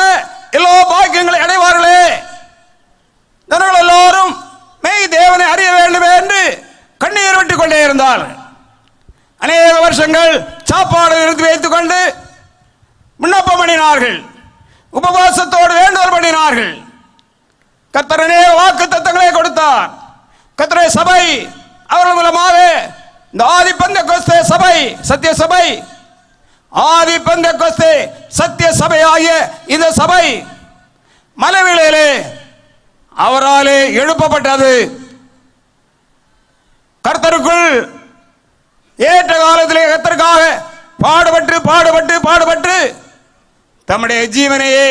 எல்லா பாக்கியங்களை அடைவார்களே. ஜனங்கள் எல்லாரும் மெய் தேவனை அறிய வேண்டும் என்று கண்ணீர் விட்டுக் கொண்டே இருந்தார்கள். அநேக வருஷங்கள் சாப்பாடு நிறுத்தி வைத்துக் கொண்டு விண்ணப்பம் பண்ணினார்கள். உபவாசத்தோடு வேண்டுதல் பண்ணினார்கள். கர்த்தர் அநேக வாக்கு தத்தங்களை கொடுத்தார். கர்த்தருடைய சபை அவர்கள் மூலமாக இந்த ஆதி பெந்தெகோஸ்தே சபை, சத்திய சபை, ஆதி பெந்தெகோஸ்தே சத்திய சபை ஆகிய இந்த சபை மலைவிலே அவராலே எழுப்பப்பட்டது. கர்த்தருக்குள் ஏற்ற காலத்திலே கர்த்தருக்காக பாடுபட்டு தம்முடைய ஜீவனையே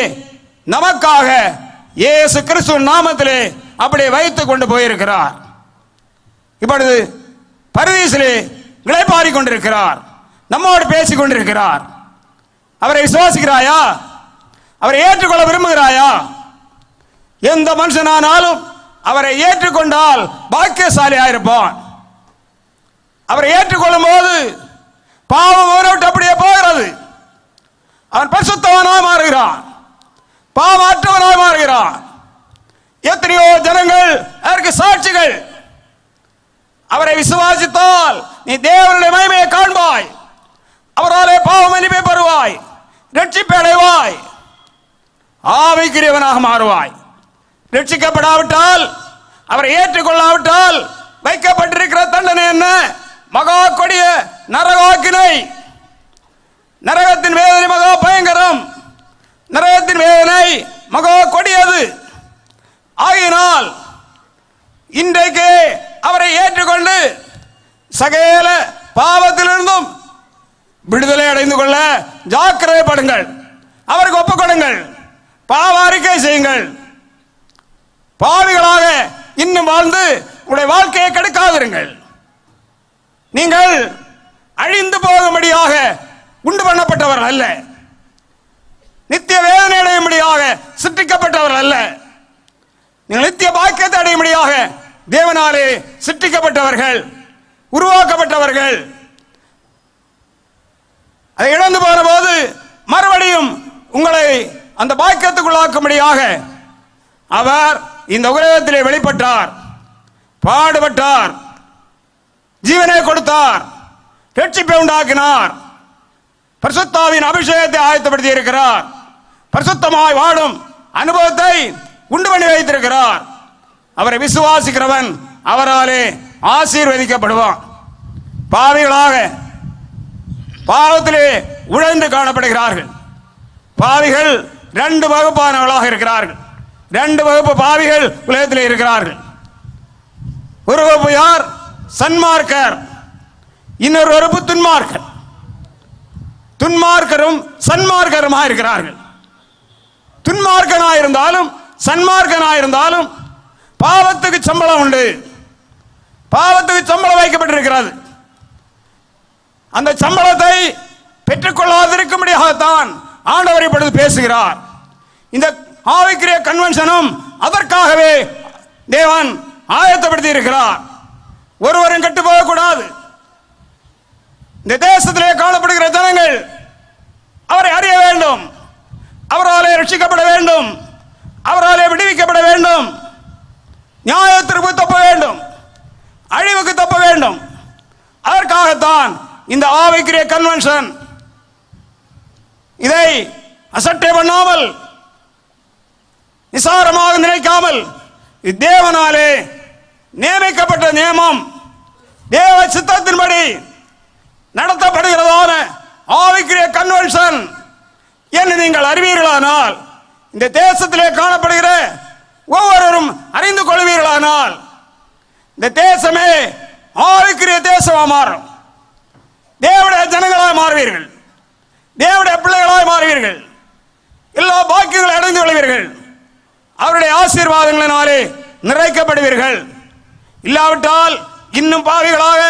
நமக்காக இயேசு கிறிஸ்து நாமத்திலே அப்படியே வைத்துக் கொண்டு போயிருக்கிறார். இப்பொழுது பரதீசிலே இளைப்பாறி கொண்டிருக்கிறார். நம்மோடு பேசிக் கொண்டிருக்கிறார். அவரை விசுவாசிக்கிறாயா? அவரை ஏற்றுக்கொள்ள விரும்புகிறாயா? எந்த மனுஷனானாலும் அவரை ஏற்றுக்கொண்டால் பாக்கியசாலியாக இருப்பான். அவரை ஏற்றுக்கொள்ளும் போது பாவம் அவரை விட்டு அப்படியே போகிறது. அவன் பரிசுத்தவனாய் மாறுகிறான், பாவமற்றவனாய் மாறுகிறான். எத்தனையோ ஜனங்கள் அதற்கு சாட்சிகள். அவரை விசுவாசித்தால் நீ தேவனுடைய மகிமையை காண்பாய், அவராலே பாவ மன்னிப்பை பெறுவாய், ரட்சிப்பை அடைவாய், ஆவிக்குரியவனாக மாறுவாய். ரட்சிக்கப்படாவிட்டால், அவரை ஏற்றுக்கொள்ளாவிட்டால் வைக்கப்பட்டிருக்கிற தண்டனை என்ன? மகா கொடிய நரகாக்கினை. நரகத்தின் வேதனை மகா பயங்கரம், நரகத்தின் வேதனை மகா கொடியது. ஆகினால் இன்றைக்கு அவரை ஏற்றுக்கொண்டு சகல பாவத்திலிருந்தும் விடுதலை அடைந்து கொள்ள ஜாக்கிரதைப்படுங்கள். அவருக்கு ஒப்புக்கொடுங்கள், பாவ அறிக்கை செய்யுங்கள். பாவிகளாக இன்னும் வாழ்ந்து உங்களுடைய வாழ்க்கையை கெடுக்காதிருங்கள். நீங்கள் அழிந்து போகும்படியாக உண்டு பண்ணப்பட்டவர்கள் அல்ல, நித்திய வேதனை அடையும்படியாக சிற்றிக்கப்பட்டவர்கள் அல்ல. நீங்கள் நித்திய பாக்கியத்தை அடையும்படியாக தேவனாலே சிற்றிக்கப்பட்டவர்கள், உருவாக்கப்பட்டவர்கள். அதை இழந்து போன போது மறுபடியும் உங்களை அந்த பாக்கியத்துக்குள்ளாக்கும்படியாக அவர் இந்த உலகத்திலே வெளிப்பட்டார், பாடுபட்டார், ஜீவனை கொடுத்தார், ரட்சிப்பை உண்டாக்கினார், பரிசுத்தாவின் அபிஷேகத்தை ஆயத்தப்படுத்தி இருக்கிறார், பரிசுத்தமாய் வாழும் அனுபவத்தை உண்டு பண்ணி வைத்திருக்கிறார். அவரை விசுவாசிக்கிறவன் அவராலே ஆசீர்வதிக்கப்படுவான். பாவிகளாக பாவத்திலே உழந்து காணப்படுகிறார்கள். பாவிகள் ரெண்டு வகுப்பானவர்களாக இருக்கிறார்கள். ரெண்டு வகுப்பு பாவிகள் உலகத்திலே இருக்கிறார்கள். ஒரு வகுப்பு யார்? சன்மார்க்கர். இன்னொரு வகுப்பு துன்மார்க்கர். துன்மார்க்கரும் சன்மார்க்கருமாக இருக்கிறார்கள். துன்மார்க்கனாயிருந்தாலும் சன்மார்க்கனாயிருந்தாலும் பாவத்துக்கு சம்பளம் உண்டு, பாவத்துக்கு சம்பளம் வைக்கப்பட்டிருக்கிறது. அந்த சம்பளத்தை பெற்றுக்கொள்ளாதிருக்கும்படியாகத்தான் ஆண்டவர் இப்பொழுது பேசுகிறார். இந்த ஆவிக்குரிய கன்வென்ஷனும் அதற்காகவே தேவன் ஆயத்தப்படுத்தி இருக்கிறார். ஒருவரும் கெட்டு போகக்கூடாது. இந்த தேசத்திலே காணப்படுகிற ஜனங்கள் அவரை அறிய வேண்டும், அவராலே ரட்சிக்கப்பட வேண்டும், அவராலே விடுவிக்கப்பட வேண்டும், நியாயத்திற்கு தப்ப வேண்டும், அழிவுக்கு தப்ப வேண்டும். அதற்காகத்தான் இந்த ஆவிக்குரிய கன்வென்ஷன். இதை அசட்டை பண்ணாமல், நிசாரமாக நினைக்காமல், தேவனாலே நியமிக்கப்பட்ட நியமம், தேவ சித்தத்தின்படி நடத்தப்படுகிறதான ஆவிக்குரிய கன்வென்ஷன் என்று நீங்கள் அறிவீர்களானால், இந்த தேசத்திலே காணப்படுகிற ஒவ்வொருவரும் அறிந்து கொள்வீர்களானால், இந்த தேசமே ஆவிக்குரிய தேசமாக மாறும். தேவனுடைய ஜனங்களாய் மாறுவீர்கள், தேவனுடைய பிள்ளைகளாய் மாறுவீர்கள், எல்லா பாக்கியங்களை அடைந்து கொள்வீர்கள், அவருடைய ஆசீர்வாதங்களினாலே நிறைக்கப்படுவீர்கள். இல்லாவிட்டால் இன்னும் பாவிகளாக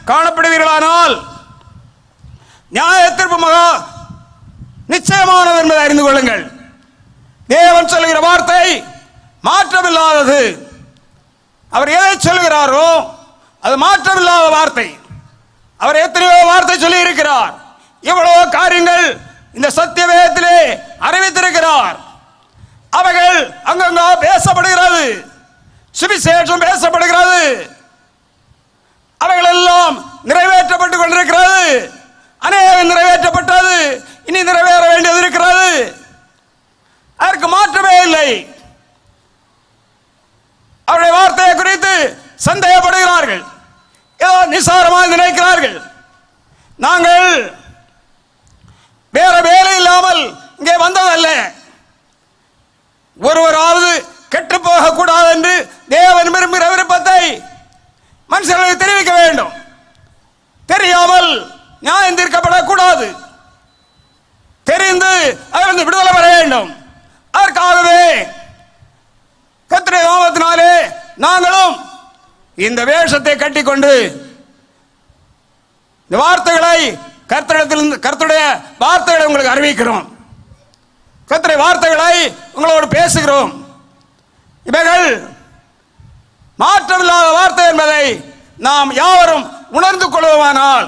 காணப்படுவீர்களானால் நியாயத்திற்கு மகா நிச்சயமானது என்பதை அறிந்து கொள்ளுங்கள். தேவன் சொல்லுகிற வார்த்தை மாற்றமில்லாதது. அவர் எதை சொல்லுகிறாரோ அது மாற்றமில்லாத வார்த்தை. அவர் எத்தனையோ வார்த்தை சொல்லி இருக்கிறார். இவ்வளவு காரியங்கள் இந்த சத்திய வேதத்திலே அறிவித்திருக்கிறார். அவைகள் அங்கங்க பேசப்படுகிறது, சுவிசேஷம் பேசப்படுகிறது. அவைகள் எல்லாம் நிறைவேற்றப்பட்டுக் கொண்டிருக்கிறது. அநேகம் நிறைவேற்றப்பட்டது, இனி நிறைவேற வேண்டியது இருக்கிறது. அதற்கு மாற்றமே இல்லை. அவருடைய வார்த்தையை குறித்து சந்தேகப்படுகிறார்கள், ஏதோ நிசாரமாக நினைக்கிறார்கள். நாங்கள் வேற வேலை இல்லாமல் இங்கே வந்ததல்ல. ஒருவராவது கெட்டு போக கூடாது என்று தேவன் விரும்புகிற விருப்பத்தை மனுஷர்களுக்கு தெரிவிக்க வேண்டும். தெரியாமல் நியாயம் தீர்க்கப்படக்கூடாது. தெரிந்து அதிலிருந்து விடுதலை பெற வேண்டும். அதற்காகவே கர்த்தருடைய நாமத்தினாலே நாங்களும் இந்த வேஷத்தை கட்டிக்கொண்டு இந்த வார்த்தைகளை கர்த்தருடைய வார்த்தைகளை உங்களுக்கு அறிவிக்கிறோம். கர்த்தருடைய வார்த்தைகளை உங்களோடு பேசுகிறோம். இவைகள் மாற்றமில்லாத வார்த்தை என்பதை நாம் யாவரும் உணர்ந்து கொள்வோமானால்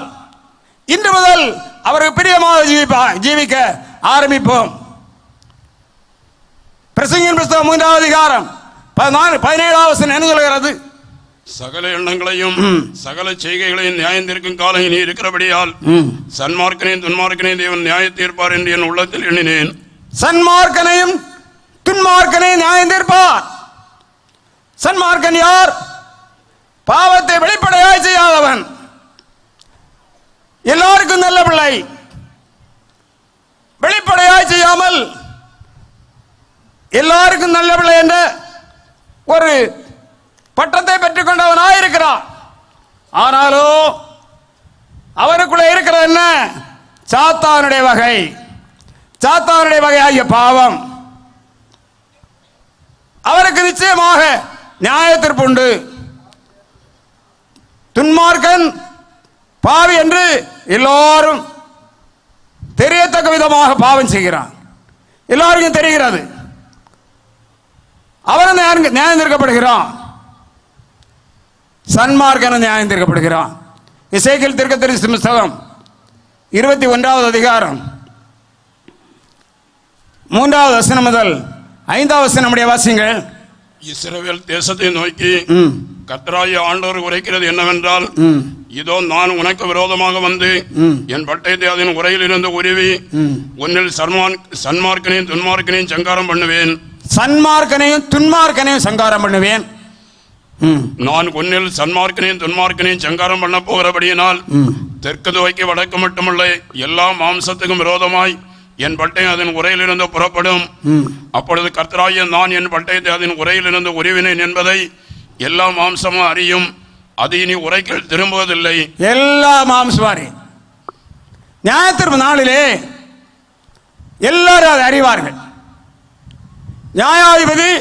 இன்று முதல் அவருக்கு பிரியமாக ஜீவிக்க ஆரம்பிப்போம். பிரசங்கியின் புத்தகம் 3ஆம் அதிகாரம் 17ஆம் வசனம் என்ன சொல்கிறது? சகல எண்ணங்களையும் சகல செய்கைகளையும் நியாயம் தீர்க்கும் காலம் இனி இருக்கிறபடியால் சன்மார்க்கனையும் துன்மார்க்கனையும் தேவன் நியாய தீர்ப்பார் என்று என் உள்ளத்தில் எண்ணினேன். சன்மார்க்கனையும் துன்மார்க்கனையும் நியாயம் தீர்ப்பார். சன்மார்க்கன் யார்? பாவத்தை வெளிப்படையாய் செய்யாதவன், எல்லாருக்கும் நல்ல பிள்ளை. வெளிப்படையாய் செய்யாமல் எல்லாருக்கும் நல்ல பிள்ளை என்ற ஒரு பட்டத்தை பெற்றுக் கொண்டவனாயிருக்கிறான். ஆனாலும் அவனுக்குள்ள இருக்கிற என்ன? சாத்தானுடைய வகை, சாத்தானுடைய வகையாகிய பாவம். அவருக்கு நிச்சயமாக நியாய தீர்ப்பு உண்டு. துன்மார்க்கன் பாவி என்று எல்லோரும் தெரியத்தக்க விதமாக பாவம் செய்கிறான், எல்லாருக்கும் தெரிகிறது. அவன் நியாயம் தீர்க்கப்படுகிறான். சன்மார்க்கன் நியாயம் தீர்க்கப்படுகிறான். எசேக்கியேல் தீர்க்கதரிசி புத்தகம் 21வது அதிகாரம் 3வது வசனம் முதல் 5வது வசனம் நம்முடைய வாசிங்கள். இஸ்ரவேல் தேசத்தை நோக்கி கர்த்தராகிய ஆண்டவர் உரைக்கிறது என்னவென்றால், இதோ நான் உனக்கு விரோதமாக வந்து என் பட்டயத்தை அதன் உரையில் இருந்து உருவி உன்னில் சன்மார்க்கனையும் துன்மார்க்கனையும் சங்காரம் பண்ணுவேன். சன்மார்க்கனையும் துன்மார்க்கனையும் சங்காரம் பண்ணுவேன். நான் உன்னில் சன்மார்க்கனையும் துன்மார்க்கனையும் சங்காரம் பண்ண போகிறபடியினால் தெற்கு துவக்கி வடக்கு மட்டுமல்ல எல்லா மாம்சத்துக்கும் விரோதமாய் என் பட்டயம் அதன் உரையிலிருந்து புறப்படும். அப்பொழுது கர்த்தராகிய நான் என் பட்டயத்தை அதன் உரையிலிருந்து உருவினேன் என்பதை எல்லா மாம்சமும் அறியும். அது இனி உரைக்குள் திரும்புவதில்லை. எல்லா மாம்சமும் அறியும். நியாயத்தீர்ப்பு நாளிலே எல்லாரும் அதை அறிவார்கள். நியாயாதிபதி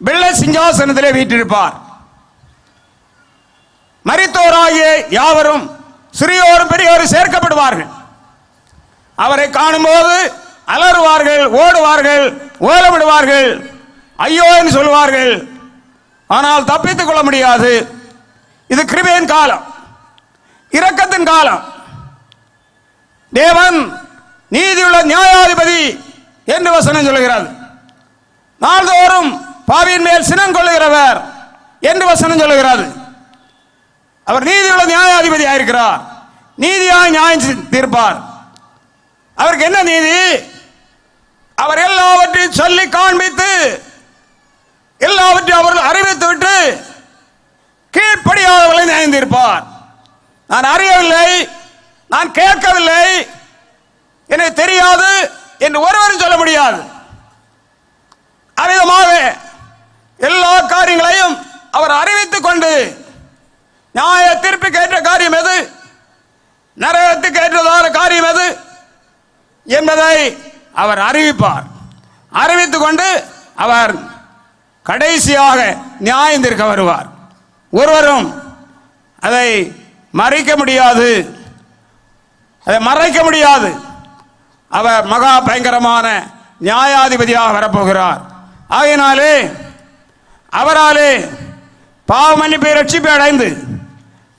வெள்ளை சிங்காசனத்திலே வீற்றிருப்பார். மரித்தோராகிய யாவரும் சிறியோரும் பெரியோரும் சேர்க்கப்படுவார்கள். அவரை காணும்போது அலறுவார்கள், ஓடுவார்கள், ஓலமிடுவார்கள், ஐயோ என்று சொல்வார்கள். ஆனால் தப்பித்துக் கொள்ள முடியாது. இது கிருபையின் காலம், இரக்கத்தின் காலம். தேவன் நீதியுள்ள நியாயாதிபதி என்று வசனம் சொல்லுகிறது. நாள்தோறும் பாவியின் மேல் சினம் கொள்ளுகிறவர் என்று வசனம் சொல்லுகிறது. அவர் நீதியுள்ள நியாயாதிபதி ஆயிருக்கிறார். நீதியாய் நியாயம் தீர்ப்பார். அவருக்கு என்ன நீதி? அவர் எல்லாவற்றையும் சொல்லி காண்பித்து எல்லாவற்றையும் அவர்கள் அறிவித்து விட்டு கீழ்ப்படியாதவர்களை நியாயம் தீர்ப்பார். நான் அறியவில்லை, நான் கேட்கவில்லை, எனக்கு தெரியாது என்று ஒருவரும் சொல்ல முடியாது. அவ்விதமாக எல்லா காரியங்களையும் அவர் அறிவித்துக் கொண்டு நியாய தீர்ப்புக்கு ஏற்ற காரியம் எது, நரகத்துக்கு ஏற்றதான காரியம் எது என்பதை அவர் அறிவிப்பார். அறிவித்துக் கொண்டு அவர் கடைசியாக நியாயம் தீர்க்க வருவார். ஒருவரும் அதை மறைக்க முடியாது, அதை மறைக்க முடியாது. அவர் மகா பயங்கரமான நியாயாதிபதியாக வரப்போகிறார். ஆகையினாலே அவராலே பாவ மன்னிப்பை ரட்சிப்பை அடைந்து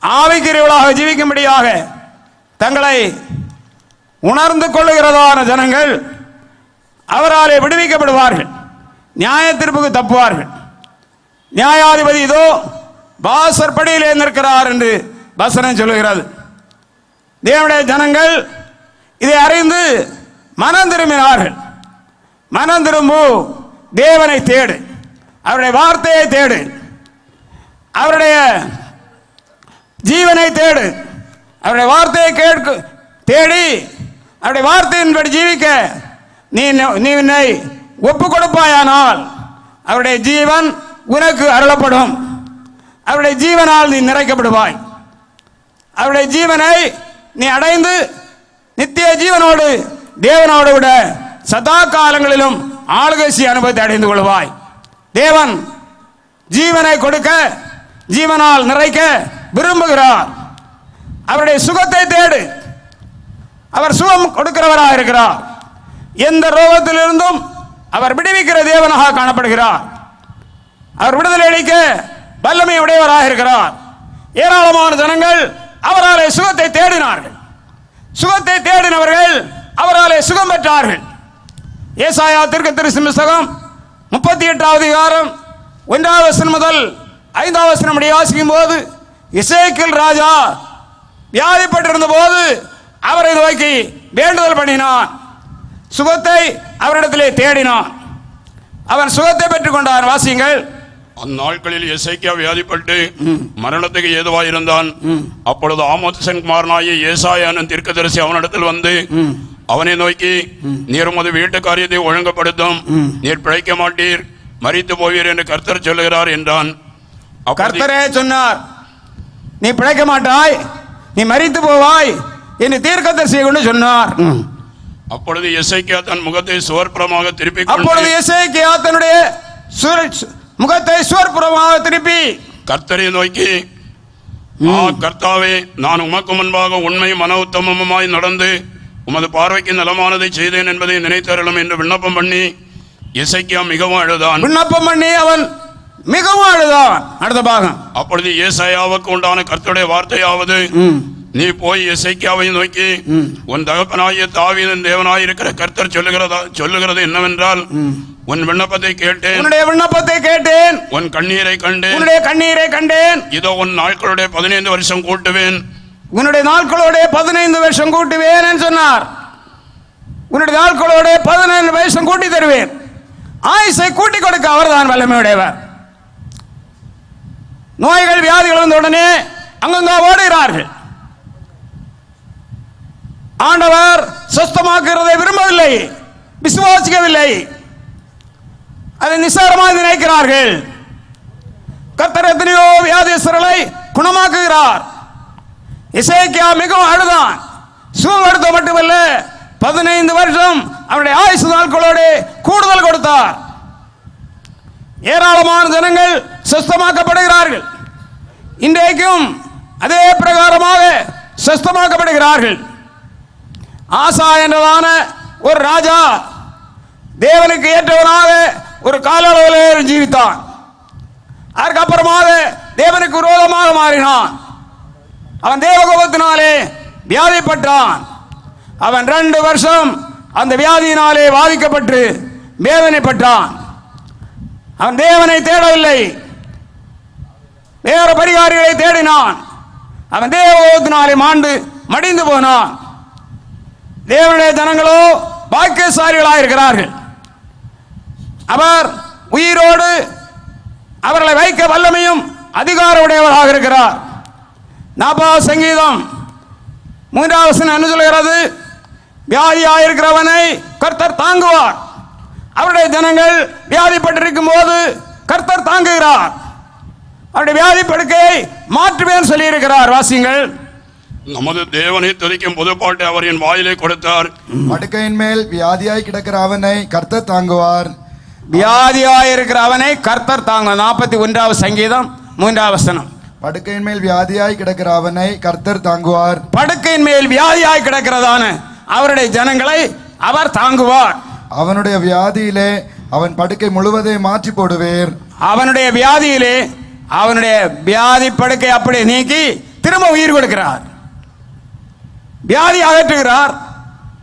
ஆவிக்குரியவர்களாக ஜீவிக்கும்படியாக தங்களை உணர்ந்து கொள்ளுகிறதான ஜனங்கள் அவராலே விடுவிக்கப்படுவார்கள், நியாய தீர்ப்புக்கு தப்புவார்கள். நியாயாதிபதி இதோ வாசற்படியிலே நிற்கிறார் என்று வசனம் சொல்லுகிறது. தேவனுடைய ஜனங்கள் இதை அறிந்து மனம் திரும்பினார்கள். மனம் திரும்பு, தேவனை தேடு, அவருடைய வார்த்தையை தேடு, அவருடைய ஜீவனை தேடு, அவருடைய வார்த்தையை தேடி அவருடைய வார்த்தையின்படி ஜீவிக்க நீ என்னை ஒப்பு கொடுப்பாயானால் அவருடைய ஜீவன் உனக்கு அருளப்படும். அவருடைய ஜீவனால் நீ நிறைக்கப்படுவாய். அவருடைய ஜீவனை நீ அடைந்து நித்திய ஜீவனோடு தேவனோடு விட சதா காலங்களிலும் ஆளுகை அனுபவத்தை அடைந்து கொள்வாய். தேவன் ஜீவனை கொடுக்க, ஜீவனால் நிறைக்க விரும்புகிறார். அவருடைய சுகத்தை தேடு. அவர் சுகம் கொடுக்கிறவராக இருக்கிறார். எந்த ரோகத்திலிருந்தும் அவர் விடுவிக்கிற தேவனாக காணப்படுகிறார். அவர் விடுதலை அளிக்க வல்லமை உடையவராக இருக்கிறார். ஏராளமான ஜனங்கள் அவராலே சுகத்தை தேடினார்கள். சுகத்தை தேடினவர்கள் அவராலே சுகம் பெற்றார்கள். ஏசாயா தீர்க்கதரிசி புத்தகம் 38வது அதிகாரம் 1வது வசனம் முதல் 5வது வசனம் வாசிக்கும் போது எசேக்கியேல் ராஜா வியாதிப்பட்டிருந்த போது அவரை நோக்கி வேண்டுதல் பண்ணினான், சுகத்தை அவரிடத்திலே தேடினான், அவன் சுகத்தை பெற்றுக் கொண்டான். வாசியுங்கள். அந்நாட்களில் எசேக்கியா வியாதிப்பட்டு மரணத்துக்கு ஏதுவாயிருந்தான். அப்பொழுது ஆமோத்சன் குமாரனாகிய ஏசாயா என்னும் தீர்க்கதரிசி அவனிடத்தில் வந்து அவனை நோக்கி, நீர் உமது வீட்டு காரியத்தை ஒழுங்குபடுத்தும், நீர் பிழைக்க மாட்டீர், மரித்து போவீர் என்று கர்த்தர் சொல்லுகிறார் என்றான். கர்த்தரே சொன்னார், நீ பிழைக்க மாட்டாய், நீ மரித்து போவாய் என்று தீர்க்கதரிசியை கொண்டு சொன்னார். அப்பொழுது எசேக்கியா தன் முகத்தை சுவர்புறமாக திருப்பி அப்பொழுது எசேக்கியா தன்னுடைய முகத்தை சுவர்புறமாக திருப்பி கர்த்தரை நோக்கி, கர்த்தாவே, நான் உமக்கு முன்பாக உண்மை மன உத்தமமாய் நடந்து உமது பார்வைக்கு நலமானதை செய்தேன் என்பதை நினைத்தருளும் என்று விண்ணப்பம் பண்ணி எசேக்கியா மிகவும் அழுதான். விண்ணப்பம் பண்ணி அவன் மிகவும் அழுதான். அடுத்த பாகம். அப்பொழுது ஏசாயாவுக்கு உண்டான கர்த்தருடைய வார்த்தையாவது, நீ போய் எசேக்கியாவை நோக்கி, உன் தகப்பனாகிய தாவீதின் தேவனாயிருக்கிற கர்த்தர் சொல்லுகிறது என்னவென்றால், உன் விண்ணப்பத்தை கேட்டேன், உன்னுடைய விண்ணப்பத்தை கேட்டேன், உன் கண்ணீரை கண்டேன், உன்னுடைய கண்ணீரை கண்டேன், இதோ உன் நாட்களுடைய 15 வருஷம் கூட்டுவேன், உன்னுடைய நாட்களோட 15 வருஷம் கூட்டுவேன் என்று சொன்னார். உன்னுடைய நாட்களோட 15 வருஷம் கூட்டி தருவேன். ஆயுசை கூட்டி கொடுக்க அவர்தான் வல்லமையுடையவர். நோய்கள் வியாதிகள் வந்த உடனே அங்கங்க ஓடுகிறார்கள். ஆண்டவர் சுஸ்தமாக்குறதை விரும்பவில்லை, விசுவாசிக்கவில்லை, அதை நிசாரமாக நினைக்கிறார்கள். கர்த்தர் எத்தனையோ வியாதிஸ்தர்களை குணமாக்குகிறார். எசேக்கியா மிகவும் அழுதான். சுகம் கொடுத்த மட்டுமல்ல, 15 வருஷம் அவருடைய ஆயுசு நாட்களோடு கூடுதல் கொடுத்தார். ஏராளமான ஜனங்கள் சுஸ்தமாக்கப்படுகிறார்கள். இன்றைக்கும் அதே பிரகாரமாக சுஸ்தமாக்கப்படுகிறார்கள். ஆசா என்றதான ஒரு ராஜா தேவனுக்கு ஏற்றவனாக ஒரு காலளவில் ஜீவித்தான். அதுக்கப்புறமாக தேவனுக்கு விரோதமாக மாறினான். அவன் தேவகோபத்தினாலே வியாதிப்பட்டான். அவன் 2 வருஷம் அந்த வியாதியினாலே பாதிக்கப்பட்டு வேதனைப்பட்டான். அவன் தேவனை தேடவில்லை, வேறு பரிகாரிகளை தேடினான். அவன் தேவகோபத்தினாலே மாண்டு மடிந்து போனான். தேவனுடைய ஜனங்களோ பாக்கியசாலிகளாக இருக்கிறார்கள். அவர் உயிரோடு அவர்களை வைக்க வல்லமையும் அதிகார உடையவராக இருக்கிறார். 40வது சங்கீதம் 3வது வசனம் என்ன சொல்கிறது? வியாதியாயிருக்கிறவனை கர்த்தர் தாங்குவார். அவருடைய ஜனங்கள் வியாதிப்பட்டிருக்கும் போது கர்த்தர் தாங்குகிறார். அவருடைய வியாதி படுக்கையை மாற்றுவேன் சொல்லி இருக்கிறார். வாசிங்கள். நமது தேவனை துதிக்கும் புதுப்பாட்டை அவர் என் வாயிலை கொடுத்தார். படுக்கையின் மேல் வியாதியாய் கிடக்கிற அவனை கர்த்தர் தாங்குவார். வியாதியாய் இருக்கிற அவனை கர்த்தர் தாங்குவார். 41வது சங்கீதம் 3வது வசனம். படுக்கையின் மேல் வியாதியாய் கிடக்கிற அவனை கர்த்தர் தாங்குவார். படுக்கையின் மேல் வியாதியாய் கிடக்கிறதான அவருடைய ஜனங்களை அவர் தாங்குவார். அவனுடைய வியாதியிலே அவன் படுக்கை முழுவதை மாற்றி போடுவேர். அவனுடைய வியாதியிலே அவனுடைய வியாதி படுக்கை அப்படியே நீக்கி திரும்ப உயிர் கொடுக்கிறார். வியாதி அகற்றுகிறார்.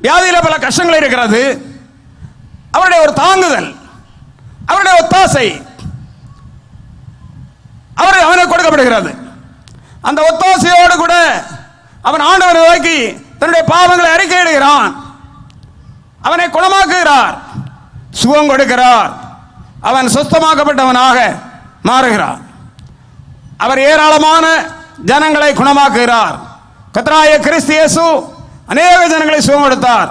வியாதியில பல கஷ்டங்கள் இருக்கிறது. அவருடைய ஒரு தாங்குதல், அவருடைய ஒத்தாசை அவனுக்கு கொடுக்கப்படுகிறது. அந்த ஒத்தாசையோடு கூட அவன் ஆண்டவரை நோக்கி தன்னுடைய பாவங்களை அறிக்கையிடுகிறான். அவனை குணமாக்குகிறார், சுகம் கொடுக்கிறார். அவன் சுத்தமாக்கப்பட்டவனாக மாறுகிறார். அவர் ஏராளமான ஜனங்களை குணமாக்குகிறார். கர்த்தராகிய கிறிஸ்து இயேசு அநேக ஜனங்களை சுகம் கொடுத்தார்.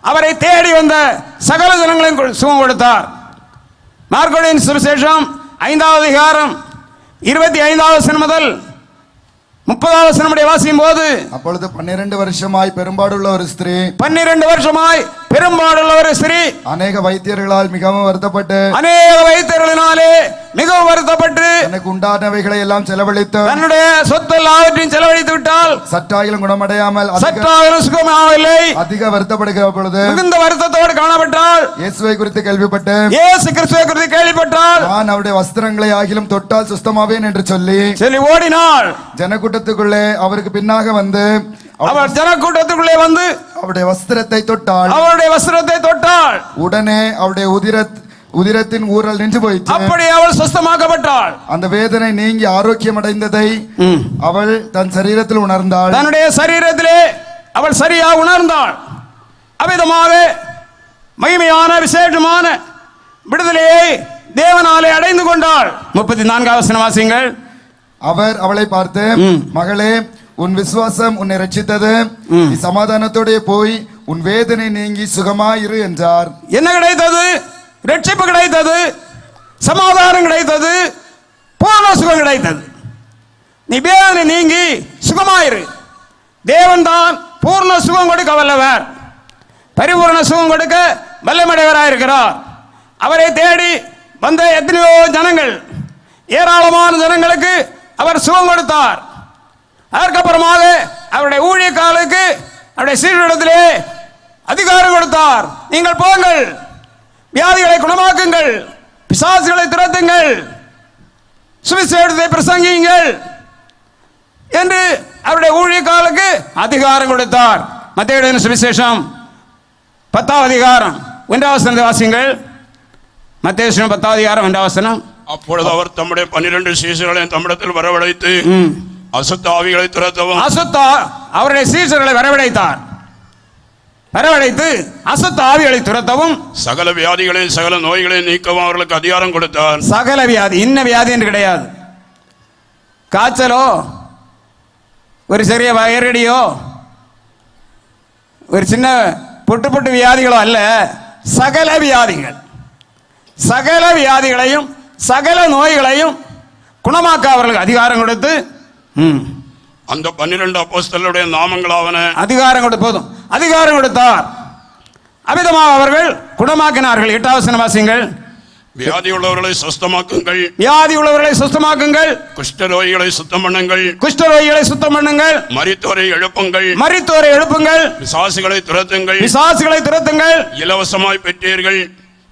அவரை தேடி வந்த சகல ஜனங்களையும் சுகம் கொடுத்தார். மார்க்கோவின் சுவிசேஷம் 5வது அதிகாரம் 25வது வசனம் முதல் 30வது வசனம் வாசிக்கும் போது, அப்பொழுது 12 வருஷமாய் பெரும்பாடுள்ள ஒரு ஸ்திரீ 12 வருஷமாய் பெரும்பாடுள்ள ஒரு ஸ்திரீ அநேக வைத்தியர்களால் மிகவும் வருத்தப்பட்டு மிகவும் வருத்தப்பட்டு எனக்கு உண்டானவைகளை எல்லாம் செலவழித்து தன்னுடைய சொத்து எல்லாவற்றையும் செலவழித்து விட்டால் சற்றாயிலும் குணமடையாமல் சுகமாகவில்லை. அதிக வருத்தப்படுகிற பொழுது மிகுந்த வருத்தத்தோடு காணப்பட்டால் இயேசுவை குறித்து கேள்விப்பட்டு இயேசு கிறிஸ்துவை குறித்து கேள்விப்பட்டால் நான் அவருடைய வஸ்திரங்களை ஆகிலும் தொட்டால் சுஸ்தமாவேன் என்று சொல்லி ஓடினாள். ஜனக்கூட்டத்துக்குள்ளே அவருக்கு பின்னாக வந்து அவர் ஜனக்கூட்டத்துக்குள்ளே வந்து அவருடைய வஸ்திரத்தை தொட்டாள். அவருடைய வஸ்திரத்தை தொட்டாள். உடனே அவருடைய உதிரத்தின் ஊரல் நின்று போயிற்று. அப்படி அவள் சுஸ்தமாக்கப்பட்டாள். அந்த வேதனை நீங்கி ஆரோக்கியம் அடைந்ததை அவள் தன் சரீரத்தில் உணர்ந்தாள். தன்னுடைய சரீரத்திலே அவள் சரியா உணர்ந்தாள். அவ்விதமாக மகிமையான விசேஷமான விடுதலையை தேவனாலே அடைந்து கொண்டாள். 34வது வசனம் வாசியுங்கள். அவர் அவளை பார்த்து, மகளே, உன் விசுவாசம் உன்னை ரட்சித்தது, நீ சமாதானத்தோட போய் உன் வேதனை நீங்கி சுகமாயிரு என்றார். என்ன கிடைத்தது? ரட்சிப்பு கிடைத்தது, சமாதானம் கிடைத்தது, பூர்ண சுகம் கிடைத்தது. நீ வேதனை நீங்கி சுகமாயிரு. தேவன் தான் பூர்ண சுகம் கொடுக்க வல்லவர், பரிபூர்ண சுகம் கொடுக்க வல்லமடைவராயிருக்கிறார். அவரை தேடி வந்த எத்தனையோ ஜனங்கள், ஏராளமான ஜனங்களுக்கு அவர் சுகம் கொடுத்தார். அதற்கப்புறமாக அவருடைய ஊழியக்காலுக்கு அவருடைய சீர்திருத்தத்திலே அதிகாரம் கொடுத்தார். நீங்கள் போங்கள், வியாதிகளை குணமாக்குங்கள், பிசாசுகளை துரத்துங்கள், சுவிசேஷத்தை பிரசங்கியுங்கள் என்று அவருடைய ஊழியக்காலுக்கு அதிகாரம் கொடுத்தார். மத்தேயு எழுதின சுவிசேஷம் 10வது அதிகாரம் 1வது வசனத்தை வாசியுங்கள். மத்தேயு 10வது அதிகாரம் 1வது வசனம். அப்பொழுது அவர் தம்முடைய 12 சீஷர்களையும் தம்மிடத்தில் வரவழைத்து அசுத்த ஆவிகளை துரத்தவும், அவருடைய சீஷர்களை வரவழைத்து அசுத்த ஆவிகளை துரத்தவும், சகல வியாதிகளையும் சகல நோய்களையும் நீக்கவும் அவர்களுக்கு அதிகாரம் கொடுத்தார். சகல வியாதி, இன்ன வியாதி என்று கிடையாது. காய்ச்சலோ, ஒரு சிறிய வயரடியோ, ஒரு சின்ன புட்டு வியாதிகளோ அல்ல, சகல வியாதிகள், சகல வியாதிகளையும் சகல நோய்களையும் குணமாக்க அவர்களுக்கு அதிகாரம் கொடுத்து, அந்த 12 அப்போஸ்தலருடைய நாமங்களாவன அதிகாரம் கொடுப்பதும் அதிகாரம் கொடுத்தார். அவ்விதமாக அவர்கள் குணமாக்கினார்கள். 8வது வசனம் வாசியுங்கள். வியாதி உள்ளவர்களை சுத்தமாக்குங்கள், வியாதி உள்ளவர்களை சுத்தமாக்குங்கள், குஷ்டரோகிகளை சுத்தம் பண்ணுங்கள், குஷ்டரோகிகளை சுத்தம் பண்ணுங்கள், மரித்தோரை எழுப்புங்கள், மரித்தோரை எழுப்புங்கள், பிசாசுகளை துரத்துங்கள், பிசாசுகளை துரத்துங்கள், இலவசமாய் பெற்றீர்கள்,